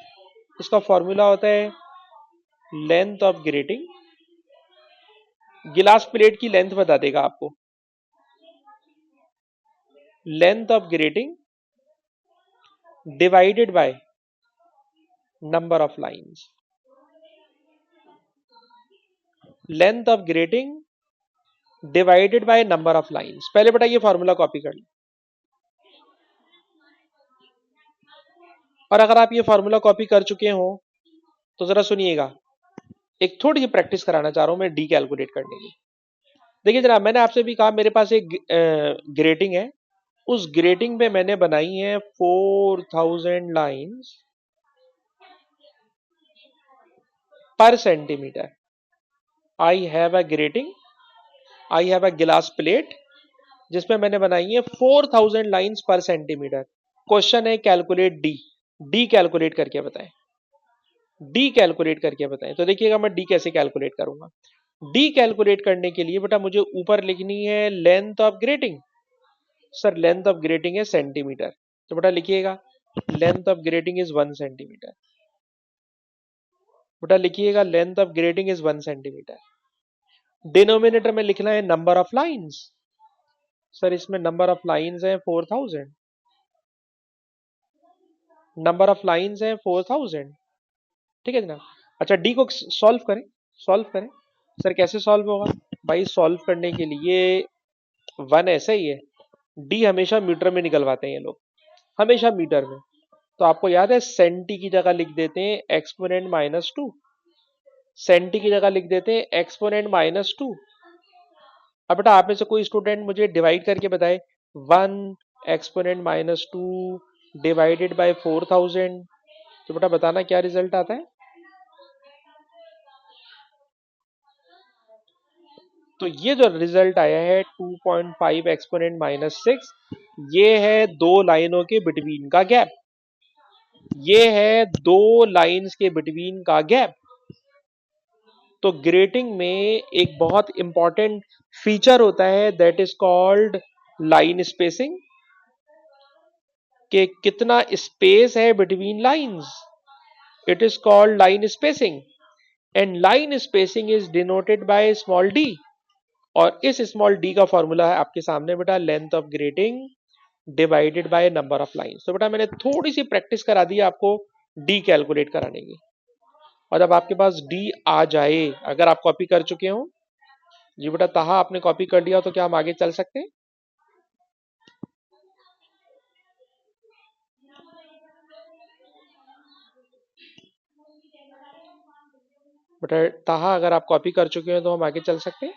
इसका फॉर्मूला होता है लेंथ ऑफ ग्रेटिंग। गिलास प्लेट की लेंथ बता देगा आपको। Length of grating divided by number of lines. Length of grating divided by number of lines. पहले बेटा ये फॉर्मूला कॉपी कर लो, और अगर आप ये फॉर्मूला कॉपी कर चुके हो तो जरा सुनिएगा, एक थोड़ी सी प्रैक्टिस कराना चाह रहा हूं मैं डी कैलकुलेट करने की। देखिए जनाब, मैंने आपसे भी कहा मेरे पास एक ग्रेटिंग है, उस ग्रेटिंग पे मैंने बनाई है 4000 लाइंस पर centimetre. I have a grating, I have a glass plate जिसपे मैंने बनाई है 4000 लाइंस पर सेंटीमीटर। क्वेश्चन है कैलकुलेट डी। डी कैलकुलेट करके बताएं, डी कैलकुलेट करके बताएं। तो देखिएगा मैं डी कैसे कैलकुलेट करूंगा। डी कैलकुलेट करने के लिए बेटा मुझे ऊपर लिखनी है length of grating. Sir length of grating है सेंटीमीटर, तो बेटा लिखिएगा length of grating is 1 centimetre. बेटा लिखिएगा length of grating is 1 centimetre. Denominator में लिखना है नंबर ऑफ लाइंस। सर इसमें नंबर ऑफ लाइंस है 4000, नंबर ऑफ लाइंस है 4000। ठीक है जनाब। अच्छा डी को सॉल्व करें, सॉल्व करें। सर कैसे सॉल्व होगा भाई? सॉल्व करने के लिए वन ऐसा ही है, डी हमेशा मीटर में निकलवाते हैं ये लोग, हमेशा मीटर में। तो आपको याद है सेंटी की जगह लिख देते हैं एक्सपोनेंट -2, सेंटी की जगह लिख देते हैं एक्सपोनेंट -2। अब बेटा आप में से कोई स्टूडेंट मुझे डिवाइड करके बताए 1 एक्सपोनेंट -2 डिवाइडेड बाय 4000, तो बेटा बताना क्या रिजल्ट आता है। तो ये जो रिजल्ट आया है 2.5 एक्सपोनेंट -6, ये है दो लाइनों के बिटवीन का गैप, ये है दो लाइंस के बिटवीन का गैप। तो ग्रेटिंग में एक बहुत इंपॉर्टेंट फीचर होता है that is called line spacing, कि कितना स्पेस है between lines, it is called line spacing. And line spacing is denoted by small D, और इस स्मॉल डी का फॉर्मूला है आपके सामने बेटा, length of grating divided by number of lines. तो बेटा मैंने थोड़ी सी प्रैक्टिस करा दी आपको डी कैलकुलेट कराने की, और जब आपके पास डी आ जाए, अगर आप कॉपी कर चुके हो जी बेटा, ताहा आपने कॉपी कर लिया, तो क्या हम आगे चल सकते हैं? बेटा ताहा अगर आप कॉपी कर चुके हो तो हम आगे चल सकते हैं।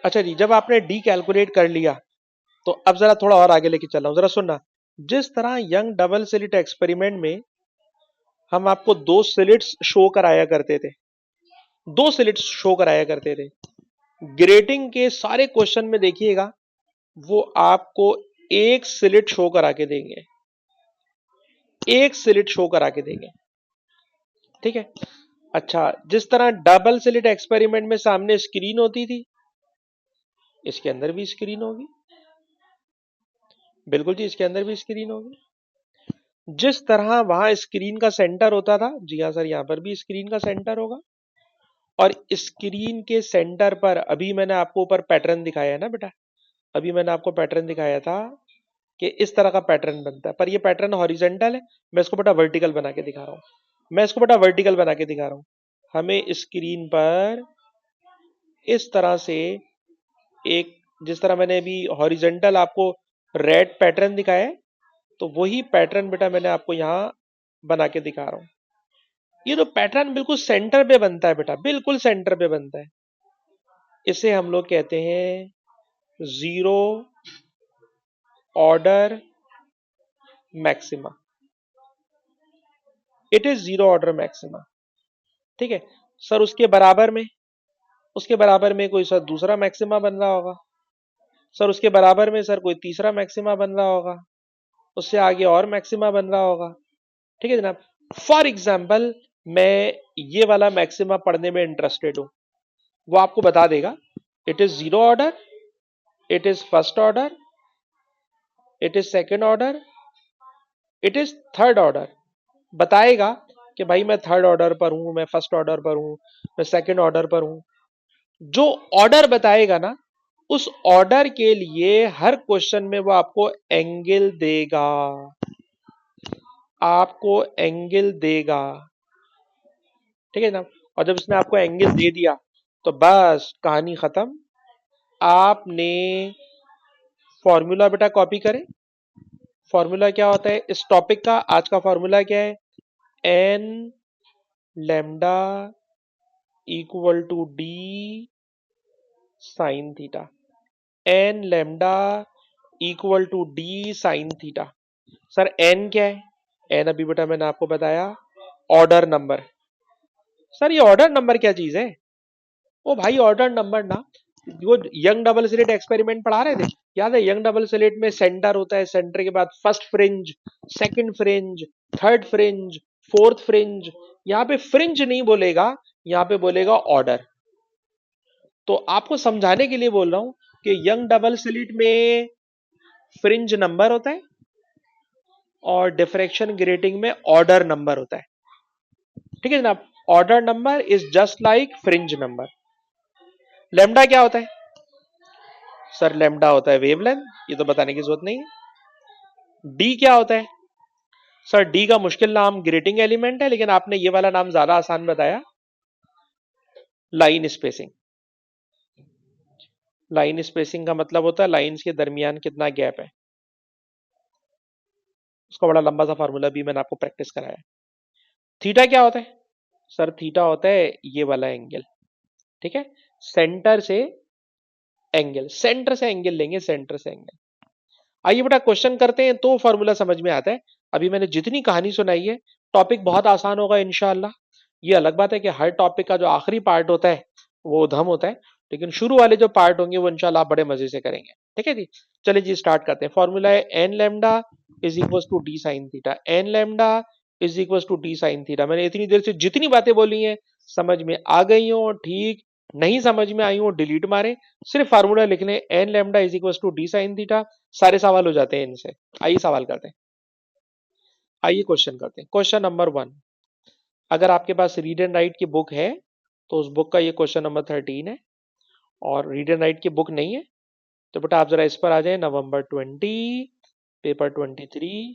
अच्छा जी, जब आपने डी कैलकुलेट कर लिया तो अब जरा थोड़ा और आगे लेके चल रहा हूं, जरा सुनना। जिस तरह यंग डबल स्लिट एक्सपेरिमेंट में हम आपको दो स्लिट्स शो कराया करते थे, दो स्लिट्स शो कराया करते थे, ग्रेटिंग के सारे क्वेश्चन में देखिएगा वो आपको एक स्लिट शो करा के देंगे, एक स्लिट शो करा के देंगे। ठीक है। अच्छा, जिस तरह डबल स्लिट एक्सपेरिमेंट में सामने स्क्रीन होती थी, इसके अंदर भी स्क्रीन होगी। बिल्कुल जी, इसके अंदर भी स्क्रीन होगी। जिस तरह वहां स्क्रीन का सेंटर होता था, जी हाँ सर, यहां पर भी स्क्रीन का सेंटर होगा। और स्क्रीन के सेंटर पर अभी मैंने आपको ऊपर पैटर्न दिखाया है ना बेटा, अभी मैंने आपको पैटर्न दिखाया था कि इस तरह का पैटर्न बनता है, पर ये पैटर्न हॉरिजेंटल है। मैं इसको बेटा वर्टिकल बना के दिखा रहा हूं, मैं इसको बेटा वर्टिकल बना के दिखा रहा हूं। हमें स्क्रीन पर इस तरह से एक, जिस तरह मैंने अभी हॉरिजेंटल आपको रेड पैटर्न दिखाया है, तो वही पैटर्न बेटा मैंने आपको यहां बना के दिखा रहा हूं। ये तो पैटर्न बिल्कुल सेंटर पे बनता है बेटा, बिल्कुल सेंटर पे बनता है। इसे हम लोग कहते हैं zero order maxima, it is zero order maxima. ठीक है सर, उसके बराबर में, उसके बराबर में कोई सर दूसरा मैक्सिमा बन रहा होगा, सर उसके बराबर में सर कोई तीसरा मैक्सिमा बन रहा होगा, उससे आगे और मैक्सिमा बन रहा होगा। ठीक है जनाब। फॉर एग्जाम्पल मैं ये वाला मैक्सिमा पढ़ने में इंटरेस्टेड हूं, वो आपको बता देगा it is zero order, it is first order, it is second order, it is third order. बताएगा कि भाई मैं थर्ड ऑर्डर पर हूं, मैं फर्स्ट ऑर्डर पर हूं, मैं सेकेंड ऑर्डर पर हूं। जो ऑर्डर बताएगा ना, उस ऑर्डर के लिए हर क्वेश्चन में वो आपको एंगल देगा, आपको एंगल देगा। ठीक है ना। और जब इसने आपको एंगल दे दिया तो बस कहानी खत्म। आपने फॉर्मूला बेटा कॉपी करें, फॉर्मूला क्या होता है इस टॉपिक का? आज का फॉर्मूला क्या है? N lambda equal to d sine theta. N lambda equal to d sine theta. Sir n क्या है? एन अभी बेटा मैंने आपको बताया ऑर्डर नंबर। सर ये ऑर्डर नंबर क्या चीज है? ओ भाई ऑर्डर नंबर ना, वो यंग डबल स्लिट एक्सपेरिमेंट पढ़ा रहे थे, याद है? यंग डबल स्लिट में सेंटर होता है, सेंटर के बाद first fringe, second fringe, third fringe, fourth fringe. यहाँ पे फ्रिंज नहीं बोलेगा, यहाँ पे बोलेगा ऑर्डर। तो आपको समझाने के लिए बोल रहा हूं कि यंग डबल स्लिट में फ्रिंज नंबर होता है और डिफ्रैक्शन ग्रेटिंग में ऑर्डर नंबर होता है। ठीक है जनाब? Order number is just like fringe number. Lambda क्या होता है? सर लेमडा होता है वेवलेंथ, ये तो बताने की जरूरत नहीं है। डी क्या होता है? सर डी का मुश्किल नाम ग्रेटिंग एलिमेंट है, लेकिन आपने ये वाला नाम ज्यादा आसान बताया, लाइन स्पेसिंग। लाइन स्पेसिंग का मतलब होता है लाइंस के दरमियान कितना गैप है। उसका बड़ा लंबा सा फार्मूला भी मैंने आपको प्रैक्टिस कराया। थीटा क्या होता है? सर थीटा होता है ये वाला एंगल। ठीक है, सेंटर से एंगल, सेंटर से एंगल लेंगे, सेंटर से एंगल। आइए बेटा क्वेश्चन करते हैं तो फॉर्मूला समझ में आता है। अभी मैंने जितनी कहानी सुनाई है, टॉपिक बहुत आसान होगा इंशाल्लाह। ये अलग बात है कि हर टॉपिक का जो आखिरी पार्ट होता है वो उधम होता है, लेकिन शुरू वाले जो पार्ट होंगे वो इंशाल्लाह आप बड़े मजे से करेंगे। ठीक है जी, चलिए जी स्टार्ट करते हैं। फॉर्मूला है n lambda is equal to d sine theta. N lambda is equal to d sine theta. मैंने इतनी देर से जितनी बातें बोली हैं समझ में आ गई हो ठीक, नहीं समझ में आई हो डिलीट मारे, सिर्फ फार्मूला लिख लें n lambda is equal to d sine theta, सारे सवाल हो जाते हैं इनसे। आइए सवाल करते हैं, आइए क्वेश्चन करते हैं। क्वेश्चन नंबर 1, अगर आपके पास रीड एंड राइट की बुक है तो उस बुक का ये क्वेश्चन नंबर 13 है, और रीड एंड राइट की बुक नहीं है तो बेटा आप जरा इस पर आ जाए, नवंबर 20 paper 23,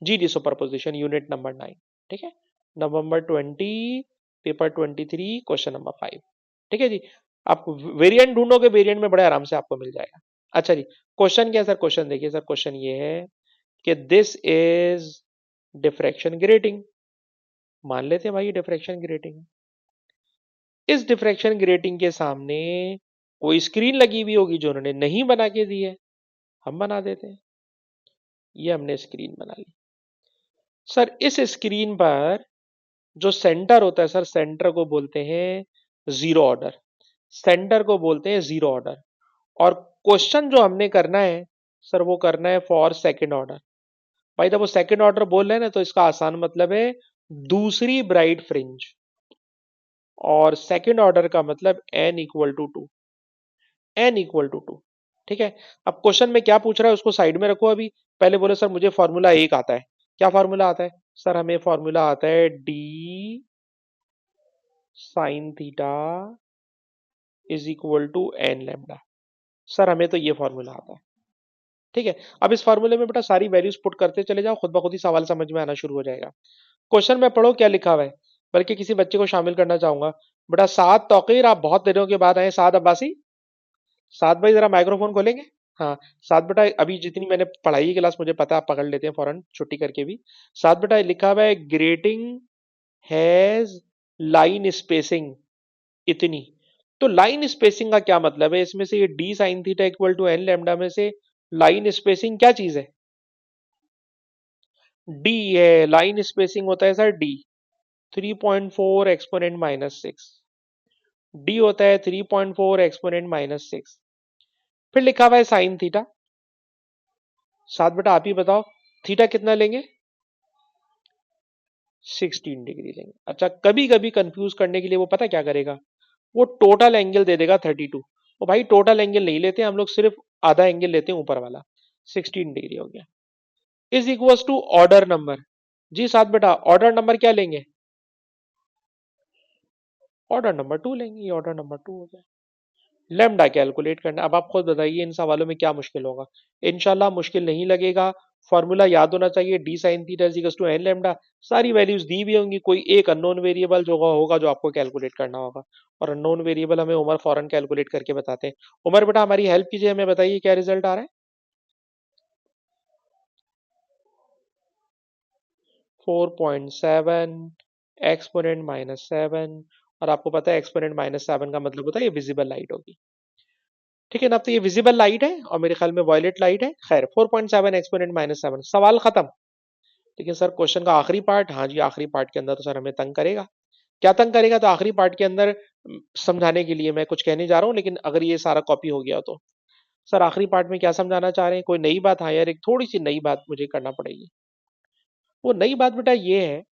G D superposition unit number 9। ठीक है, नवंबर 20 पेपर 23 क्वेश्चन नंबर 5। ठीक है जी, आप वेरिएंट ढूंढोगे, वेरिएंट में बड़े आराम से आपको मिल जाएगा। अच्छा जी, क्वेश्चन क्या है सर? क्वेश्चन देखिए सर, क्वेश्चन ये है कि दिस इज डिफ्रैक्शन ग्रेटिंग। मान लेते हैं भाई ये डिफ्रैक्शन ग्रेटिंग है। इस डिफ्रैक्शन ग्रेटिंग के सामने कोई स्क्रीन लगी हुई होगी जो उन्होंने नहीं बना के दी है, हम बना देते हैं। ये हमने स्क्रीन बना ली। सर इस स्क्रीन पर जो सेंटर होता है, सर सेंटर को बोलते हैं जीरो ऑर्डर। सेंटर को बोलते हैं जीरो ऑर्डर। और क्वेश्चन जो हमने करना है सर वो करना है फॉर सेकंड ऑर्डर। भाई जब वो सेकंड ऑर्डर बोल रहे हैं ना तो इसका आसान मतलब है दूसरी ब्राइट फ्रिंज, और सेकंड ऑर्डर का मतलब n equal to two. N equal to two. ठीक है, अब क्वेश्चन में क्या पूछ रहा है उसको साइड में रखो। अभी पहले बोले सर मुझे फॉर्मूला एक आता है। क्या फॉर्मूला आता है? सर हमें फॉर्मूला आता है d sine theta is equal to n lambda. Sir हमें तो ये फॉर्मूला आता है। ठीक है, अब इस फॉर्मूले में बेटा सारी वैल्यूज पुट करते चले जाओ, खुद ब खुद ही सवाल समझ में आना शुरू हो जाएगा। क्वेश्चन में पढ़ो क्या लिखा हुआ है, बल्कि किसी बच्चे को शामिल करना चाहूंगा। बेटा साद तौकीर, आप बहुत दिनों के बाद आए। साद अब्बासी, साद भाई जरा माइक्रोफोन खोलेंगे। हाँ, साद बेटा अभी जितनी मैंने पढ़ाई की क्लास मुझे पता है आप पकड़ लेते हैं फौरन छुट्टी करके भी। साद बेटा लिखा हुआ है ग्रेटिंग हैज लाइन स्पेसिंग इतनी। तो लाइन स्पेसिंग का क्या मतलब है? इसमें से ये d sine theta equal to n lambda में से लाइन स्पेसिंग क्या चीज है? डी है। लाइन स्पेसिंग होता है sir D 3.4 exponent minus 6। D होता है 3.4 एक्सपोनेंट माइनस 6। फिर लिखा हुआ है साइन थीटा। साथ बेटा आप ही बताओ थीटा कितना लेंगे? 16 डिग्री लेंगे। अच्छा, कभी कभी कंफ्यूज करने के लिए वो पता क्या करेगा, वो टोटल एंगल दे देगा 32। तो भाई टोटल एंगल नहीं लेते हम लोग, सिर्फ आधा एंगल लेते हैं ऊपर वाला। 16 डिग्री हो गया। Is equal to order number. जी साथ बेटा ऑर्डर नंबर क्या लेंगे? ऑर्डर नंबर 2 लेंगे। ये ऑर्डर नंबर 2 हो गया। लेमडा कैलकुलेट करना। अब आप खुद बताइए इन सवालों में क्या मुश्किल होगा? इंशाल्लाह मुश्किल नहीं लगेगा। फॉर्मूला याद होना चाहिए d sine theta is equal to N lambda. सारी वैल्यूज दी भी होंगी, कोई एक अननोन वेरिएबल जो होगा जो आपको कैलकुलेट करना होगा, और अननोन वेरिएबल हमें उमर फौरन कैलकुलेट करके बताते हैं। उमर बेटा हमारी हेल्प कीजिए, हमें बताइए क्या रिजल्ट आ रहा है। 4.7 एक्सपोनेंट -7, और आपको पता है एक्सपोनेंट -7 का मतलब होता है ये विजिबल लाइट होगी। ठीक है ना, अब तो ये विजिबल लाइट है और मेरे ख्याल में वॉयलेट लाइट है। खैर 4.7 एक्सपोनेंट -7, सवाल खत्म। लेकिन सर क्वेश्चन का आखिरी पार्ट, हाँ जी आखिरी पार्ट के अंदर तो सर हमें तंग करेगा। क्या तंग करेगा? तो आखिरी पार्ट के अंदर समझाने के लिए मैं कुछ कहने जा रहा हूँ, लेकिन अगर ये सारा कॉपी हो गया तो सर आखिरी पार्ट में क्या समझाना चाह रहे हैं? कोई नई बात? हाँ यार, एक थोड़ी सी नई बात मुझे करना पड़ेगी। वो नई बात बेटा ये है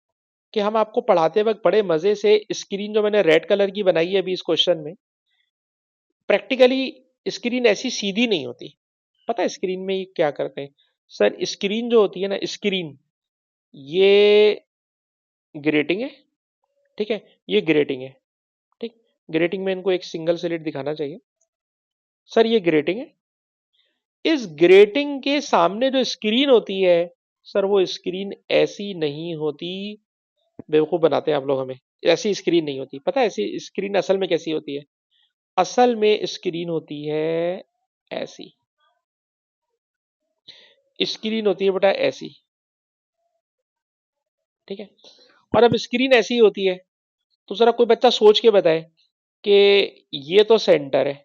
कि हम आपको पढ़ाते वक्त बड़े मजे से स्क्रीन जो मैंने रेड कलर की बनाई है अभी इस क्वेश्चन में, प्रैक्टिकली स्क्रीन ऐसी सीधी नहीं होती। पता है स्क्रीन में ये क्या करते हैं? सर स्क्रीन जो होती है ना, स्क्रीन ये ग्रेटिंग है, ठीक है, ये ग्रेटिंग है, ठीक। ग्रेटिंग में इनको एक सिंगल स्लिट दिखाना चाहिए। सर ये ग्रेटिंग है, इस ग्रेटिंग के सामने जो स्क्रीन होती है सर, वो स्क्रीन ऐसी नहीं होती। बेवकूफ बनाते हैं आप लोग हमें। ऐसी स्क्रीन नहीं होती। पता है ऐसी स्क्रीन असल में कैसी होती है? असल में स्क्रीन होती है ऐसी। स्क्रीन होती है बेटा ऐसी, ठीक है। और अब स्क्रीन ऐसी होती है तो जरा कोई बच्चा सोच के बताए कि ये तो सेंटर है,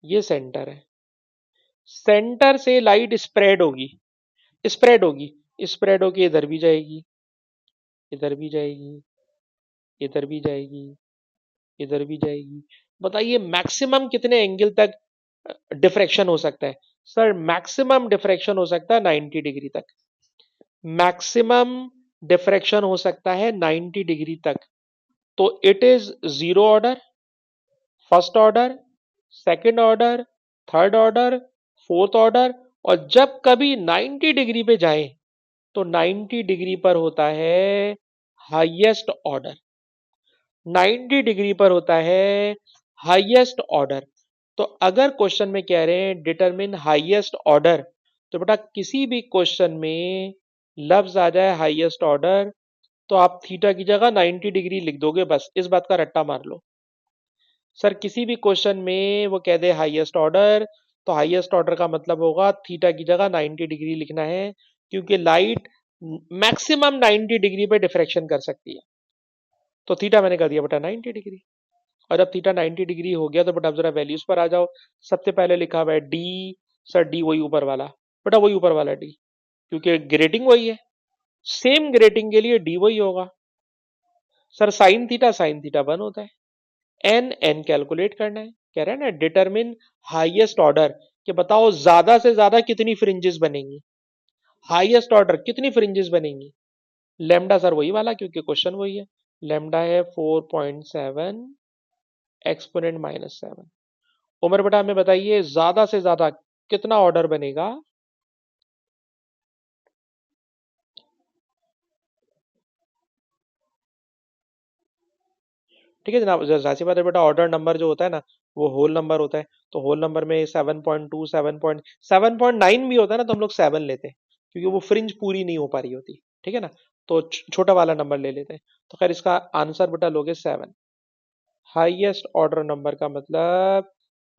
ये सेंटर है, सेंटर से लाइट स्प्रेड होगी, स्प्रेड होगी, स्प्रेड होगी, इधर भी जाएगी, इधर भी जाएगी, इधर भी जाएगी, इधर भी जाएगी। बताइए मैक्सिमम कितने एंगल तक डिफ्रैक्शन हो सकता है? सर मैक्सिमम डिफ्रैक्शन हो सकता है 90 डिग्री तक। मैक्सिमम डिफ्रैक्शन हो सकता है 90 डिग्री तक। तो it is zero order, first order, second order, third order, fourth order, और जब कभी 90 डिग्री पे जाए तो 90 डिग्री पर होता है हाईएस्ट ऑर्डर। 90 डिग्री पर होता है हाईएस्ट ऑर्डर। तो अगर क्वेश्चन में कह रहे हैं डिटरमिन हाईएस्ट ऑर्डर, तो बेटा किसी भी क्वेश्चन में लफ्ज आ जाए हाईएस्ट ऑर्डर तो आप थीटा की जगह 90 डिग्री लिख दोगे, बस इस बात का रट्टा मार लो। सर किसी भी क्वेश्चन में वो कह दे हाईएस्ट ऑर्डर, तो हाईएस्ट ऑर्डर का मतलब होगा थीटा की जगह 90 डिग्री लिखना है, क्योंकि लाइट मैक्सिमम 90 डिग्री पे डिफ्रैक्शन कर सकती है। तो थीटा मैंने कर दिया बेटा 90 डिग्री। और जब थीटा 90 डिग्री हो गया तो बेटा जरा वैल्यूज पर आ जाओ। सबसे पहले लिखा हुआ है डी। सर डी वही ऊपर वाला, बेटा वही ऊपर वाला डी, क्योंकि ग्रेटिंग वही है, सेम ग्रेटिंग के लिए डी वही होगा। सर साइन थीटा 1 होता है। एन एन कैलकुलेट करना है, कह रहा है ना डिटरमिन हाईएस्ट ऑर्डर, कि बताओ ज्यादा से ज्यादा कितनी फ्रिंजेस बनेंगी, हाईएस्ट ऑर्डर कितनी फ्रिंजेस बनेंगी। लेमडा सर वही वाला, क्योंकि क्वेश्चन वही है। लेमडा है 4.7 एक्सपोनेंट -7। उमर बेटा हमें बताइए ज्यादा से ज्यादा कितना ऑर्डर बनेगा? ठीक है जनाब, जाहिर सी बात है बेटा, ऑर्डर नंबर जो होता है ना वो होल नंबर होता है। तो होल नंबर में 7.2, 7.9 भी होता है ना, तो हम लोग 7 लेते हैं, क्योंकि वो फ्रिंज पूरी नहीं हो पा रही होती। ठीक है ना, तो छोटा वाला नंबर ले लेते हैं। तो खैर इसका आंसर बेटा लोगे 7। हाईएस्ट ऑर्डर नंबर का मतलब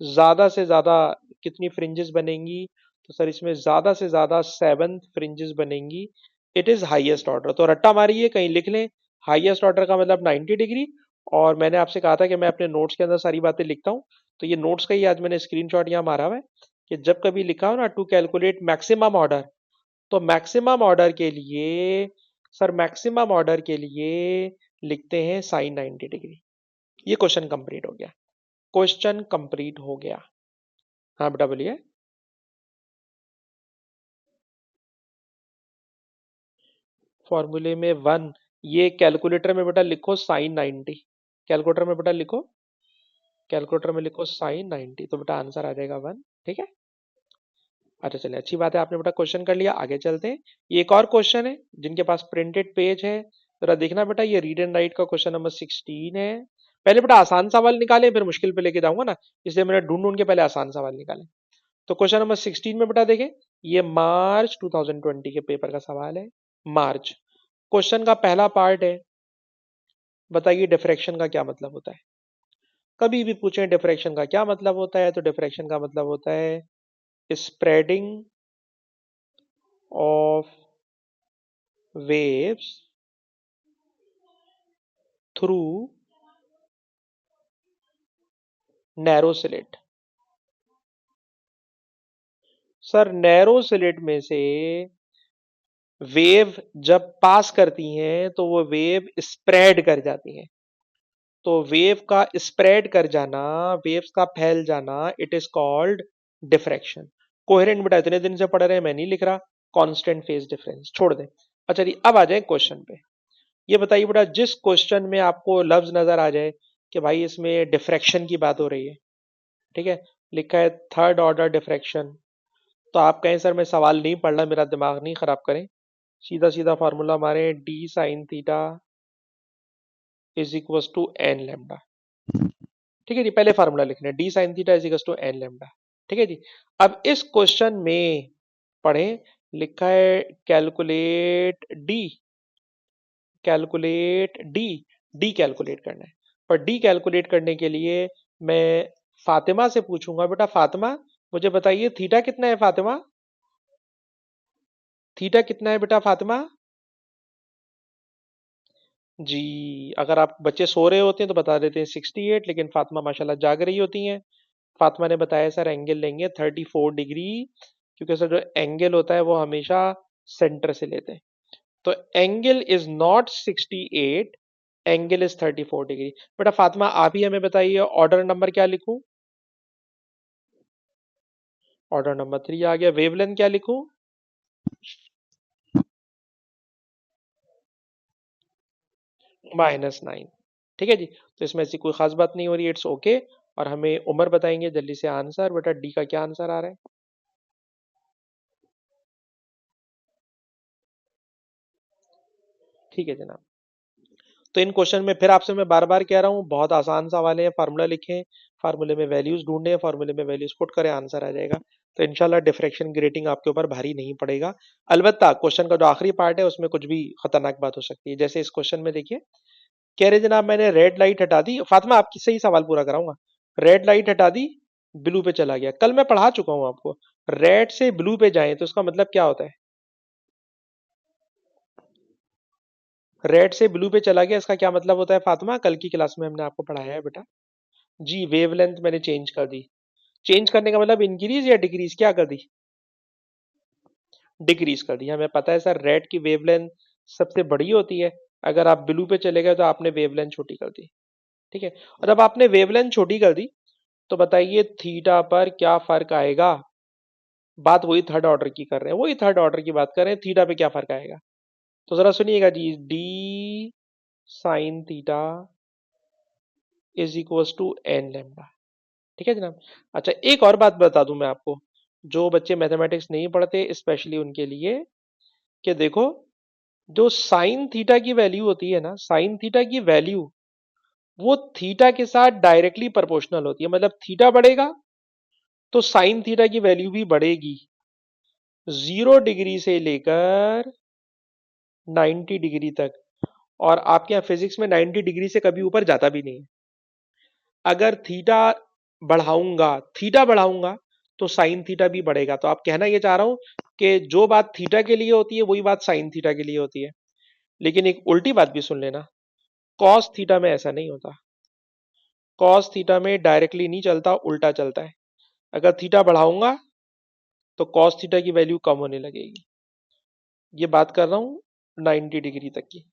ज्यादा से ज्यादा कितनी फ्रिंजेस बनेंगी? तो सर इसमें ज्यादा से ज्यादा 7 फ्रिंजेस बनेंगी। इट इज हाईएस्ट ऑर्डर, तो रट्टा मारिए कहीं लिख लें। हाईएस्ट ऑर्डर का मतलब 90 डिग्री। और मैंने आपसे कहा था कि मैं अपने नोट्स के अंदर सारी बातें लिखता हूँ, तो ये नोट्स का ही आज मैंने स्क्रीनशॉट यहाँ मारा हुआ है कि जब कभी लिखा हो ना टू कैलकुलेट मैक्सिमम ऑर्डर, तो मैक्सिमम ऑर्डर के लिए, सर मैक्सिमम ऑर्डर के लिए लिखते हैं साइन 90 डिग्री। ये क्वेश्चन कंप्लीट हो गया, क्वेश्चन कंप्लीट हो गया। हाँ बेटा बोलिए। फॉर्मूले में 1, ये कैलकुलेटर में बेटा लिखो साइन 90। कैलकुलेटर में बेटा लिखो, कैलकुलेटर में लिखो साइन 90, तो बेटा आंसर आ जाएगा 1। ठीक है, अच्छा चलिए अच्छी बात है, आपने बेटा क्वेश्चन कर लिया। आगे चलते हैं, ये एक और क्वेश्चन है जिनके पास प्रिंटेड पेज है, जरा देखना बेटा। ये रीड एंड राइट का क्वेश्चन नंबर 16 है। पहले बेटा आसान सवाल निकाले, फिर मुश्किल पे लेके जाऊंगा ना, इसलिए मैंने ढूंढ ढूंढ के पहले आसान सवाल निकाले। तो क्वेश्चन नंबर 16 में बेटा देखें, ये मार्च 2020 के पेपर का सवाल है। मार्च, क्वेश्चन का पहला पार्ट है, बताइए डिफ्रैक्शन का क्या मतलब होता है? कभी भी पूछें डिफ्रैक्शन का क्या मतलब होता है, तो डिफ्रैक्शन का मतलब होता है spreading of waves through narrow slit। Sir narrow slit में से वेव जब पास करती हैं तो वो वेव स्प्रेड कर जाती हैं। तो वेव का स्प्रेड कर जाना, वेव्स का फैल जाना, it is called diffraction. Coherent बेटा इतने दिन से पढ़ रहे हैं, मैं नहीं लिख रहा। कांस्टेंट फेज डिफरेंस छोड़ दें। अच्छा जी, अब आ जाए क्वेश्चन पे। ये बताइए बेटा, जिस क्वेश्चन में आपको लफ्ज नजर आ जाए कि भाई इसमें डिफ्रैक्शन की बात हो रही है, ठीक है, लिखा है थर्ड ऑर्डर डिफ्रैक्शन, तो आप कहें सर मैं सवाल नहीं पढ़ रहा, मेरा दिमाग नहीं खराब करें, सीधा सीधा फार्मूला मारे, d sine theta is equal to N lambda. ठीक है जी, पहले फार्मूला लिखना है, d sine theta is equal to N lambda. ठीक है जी। अब इस क्वेश्चन में पढ़ें, लिखा है calculate D, calculate D, D calculate करना है। पर डी कैलकुलेट करने के लिए मैं फातिमा से पूछूंगा, बेटा फातिमा मुझे बताइए थीटा कितना है फातिमा, थीटा कितना है बेटा फातिमा। जी, अगर आप बच्चे सो रहे होते हैं तो बता देते हैं 68, लेकिन फातिमा माशाल्लाह जाग रही होती हैं। फातिमा ने बताया सर एंगल लेंगे 34 डिग्री, क्योंकि सर जो एंगल होता है वो हमेशा सेंटर से लेते हैं। तो angle is not 68, angle is 34 degree. बेटा फातिमा आप ही हमें बताइए ऑर्डर नंबर क्या लिखूं। ऑर्डर नंबर 3 आ गया। वेवलेंथ क्या लिखूं। -9। ठीक है जी, तो इसमें ऐसी कोई खास बात नहीं हो रही, इट्स ओके। और हमें उम्र बताएंगे जल्दी से आंसर, बेटा डी का क्या आंसर आ रहा है। ठीक है जनाब। तो इन क्वेश्चन में फिर आपसे मैं बार बार कह रहा हूँ, बहुत आसान सवाल है, फार्मूला लिखें, फार्मूले में वैल्यूज ढूंढें, फार्मूले में वैल्यूज पुट करें, आंसर आ जाएगा। तो इंशाल्लाह डिफ्रैक्शन की रेटिंग आपके ऊपर भारी नहीं पड़ेगा। अलबत्ता क्वेश्चन का जो आखिरी पार्ट है उसमें कुछ भी खतरनाक बात हो सकती है। जैसे इस क्वेश्चन में देखिए, कह रहे जनाब मैंने रेड लाइट हटा दी, फातिमा आपकी सही सवाल पूरा कराऊंगा। रेड लाइट हटा दी, ब्लू पे चला गया। कल मैं पढ़ा चुका हूं आपको, रेड से ब्लू पे जाए तो उसका मतलब क्या होता है। रेड से ब्लू पे चला गया, इसका क्या मतलब होता है फातिमा, कल की क्लास में हमने आपको पढ़ाया है बेटा। जी, वेवलेंथ मैंने चेंज कर दी। चेंज करने का मतलब इंक्रीज या डिक्रीज, क्या कर दी, डिक्रीज कर दी। हमें पता है सर रेड की वेवलेंथ सबसे बड़ी होती है, अगर आप ब्लू पे चले गए तो आपने वेवलेंथ छोटी कर दी। ठीक है, और जब आपने वेवलेंथ छोटी कर दी तो बताइए थीटा पर क्या फर्क आएगा। बात वही थर्ड ऑर्डर की कर रहे हैं, वही थर्ड ऑर्डर की बात कर रहे हैं, थीटा पे क्या फर्क आएगा। तो जरा सुनिएगा जी, D sine theta is equal to N lambda. ठीक है जनाब। अच्छा एक और बात बता दूं मैं आपको, जो बच्चे मैथमेटिक्स नहीं पढ़ते स्पेशली उनके लिए, कि देखो जो साइन थीटा की वैल्यू होती है ना, साइन थीटा की वैल्यू वो थीटा के साथ डायरेक्टली प्रोपोर्शनल होती है। मतलब थीटा बढ़ेगा तो साइन थीटा की वैल्यू भी बढ़ेगी, 0 डिग्री से लेकर 90 डिग्री तक। और आपके यहाँ फिजिक्स में 90 डिग्री से कभी ऊपर जाता भी नहीं है। अगर थीटा बढ़ाऊंगा तो साइन थीटा भी बढ़ेगा। तो आप कहना ये चाह रहा हूं कि जो बात थीटा के लिए होती है वही बात साइन थीटा के लिए होती है। लेकिन एक उल्टी बात भी सुन लेना, कॉस थीटा में ऐसा नहीं होता। कॉस थीटा में डायरेक्टली नहीं चलता, उल्टा चलता है। अगर थीटा बढ़ाऊंगा तो कॉस थीटा की वैल्यू कम होने लगेगी। ये बात कर रहा हूं 90 डिग्री तक की।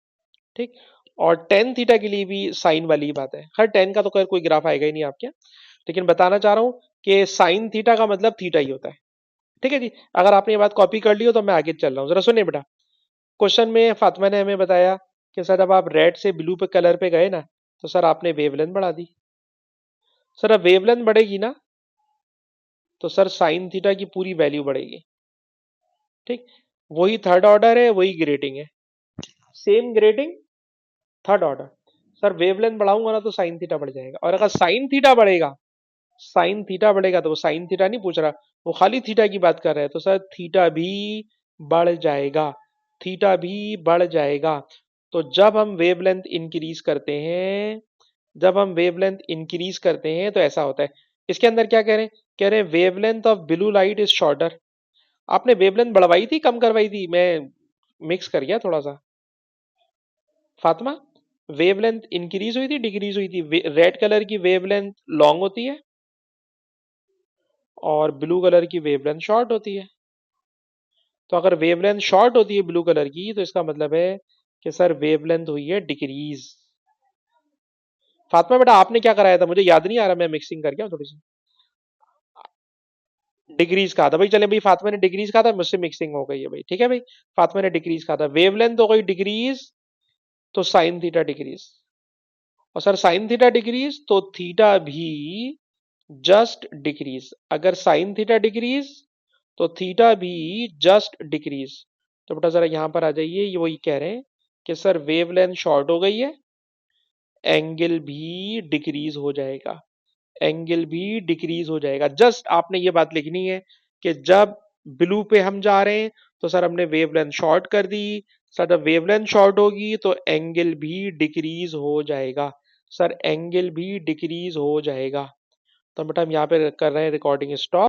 ठीक। और टेन थीटा के लिए भी साइन वाली ही बात है। हर टेन का तो खैर कोई ग्राफ आएगा ही नहीं आपके, लेकिन बताना चाह रहा हूं कि साइन थीटा का मतलब थीटा ही होता है। ठीक है जी। अगर आपने ये बात कॉपी कर ली हो तो मैं आगे चल रहा हूँ, जरा सुनिए बेटा। क्वेश्चन में फातिमा ने हमें बताया कि सर जब आप रेड से ब्लू पे कलर पे गए ना, तो सर आपने वेवलेंथ बढ़ा दी। सर अब वेवलेंथ बढ़ेगी ना, तो सर साइन थीटा की पूरी वैल्यू बढ़ेगी। ठीक। वही थर्ड ऑर्डर है, वही ग्रेटिंग है, same grating, third order. Sir wavelength बढ़ाऊंगा ना तो साइन थीटा बढ़ जाएगा, और अगर साइन थीटा बढ़ेगा, साइन थीटा बढ़ेगा तो वो साइन थीटा नहीं पूछ रहा, वो खाली थीटा की बात कर रहे हैं, तो सर थीटा भी बढ़ जाएगा, थीटा भी बढ़ जाएगा। तो जब हम वेवलेंथ इंक्रीज करते हैं, जब हम वेवलेंथ इंक्रीज करते हैं तो ऐसा होता है। इसके अंदर क्या कह रहे हैं, कह रहे हैं wavelength of blue light is shorter. आपने वेवलेंथ बढ़वाई थी कम करवाई थी, मैं मिक्स कर गया थोड़ा सा। फातिमा, वेवलेंथ इंक्रीज हुई थी डिक्रीज हुई थी? रेड कलर की वेवलेंथ लॉन्ग होती है और ब्लू कलर की वेवलेंथ शॉर्ट होती है। तो अगर वेवलेंथ शॉर्ट होती है ब्लू कलर की, तो इसका मतलब है कि सर वेवलेंथ हुई है डिक्रीज। फातिमा बेटा, आपने क्या कराया था? मुझे याद नहीं आ रहा, मैं मिक्सिंग कर गया हूं थोड़ी सी। डिक्रीज कहा था भाई, चले भाई, फातिमा ने डिक्रीज कहा था, मुझसे मिक्सिंग हो गई है भाई, ठीक है भाई। फातिमा ने डिक्रीज कहा था, वेवलेंथ हो गई डिक्रीज, तो साइन थीटा डिक्रीज। और सर साइन थीटा डिक्रीज तो थीटा भी जस्ट डिक्रीज। अगर साइन थीटा डिक्रीज तो थीटा भी जस्ट डिक्रीज। तो बेटा जरा यहां पर आ जाइए, ये वही कह रहे हैं कि सर वेवलेंथ शॉर्ट हो गई है, एंगल भी डिक्रीज हो जाएगा। एंगल भी डिक्रीज हो जाएगा। जस्ट आपने ये बात लिखनी है कि जब ब्लू पे हम जा रहे हैं तो सर हमने वेवलेंथ शॉर्ट कर दी। सर जब वेवलेंथ शॉर्ट होगी तो एंगल भी डिक्रीज हो जाएगा। सर एंगल भी डिक्रीज हो जाएगा। तो बेटा हम यहाँ पे कर रहे हैं रिकॉर्डिंग स्टॉप।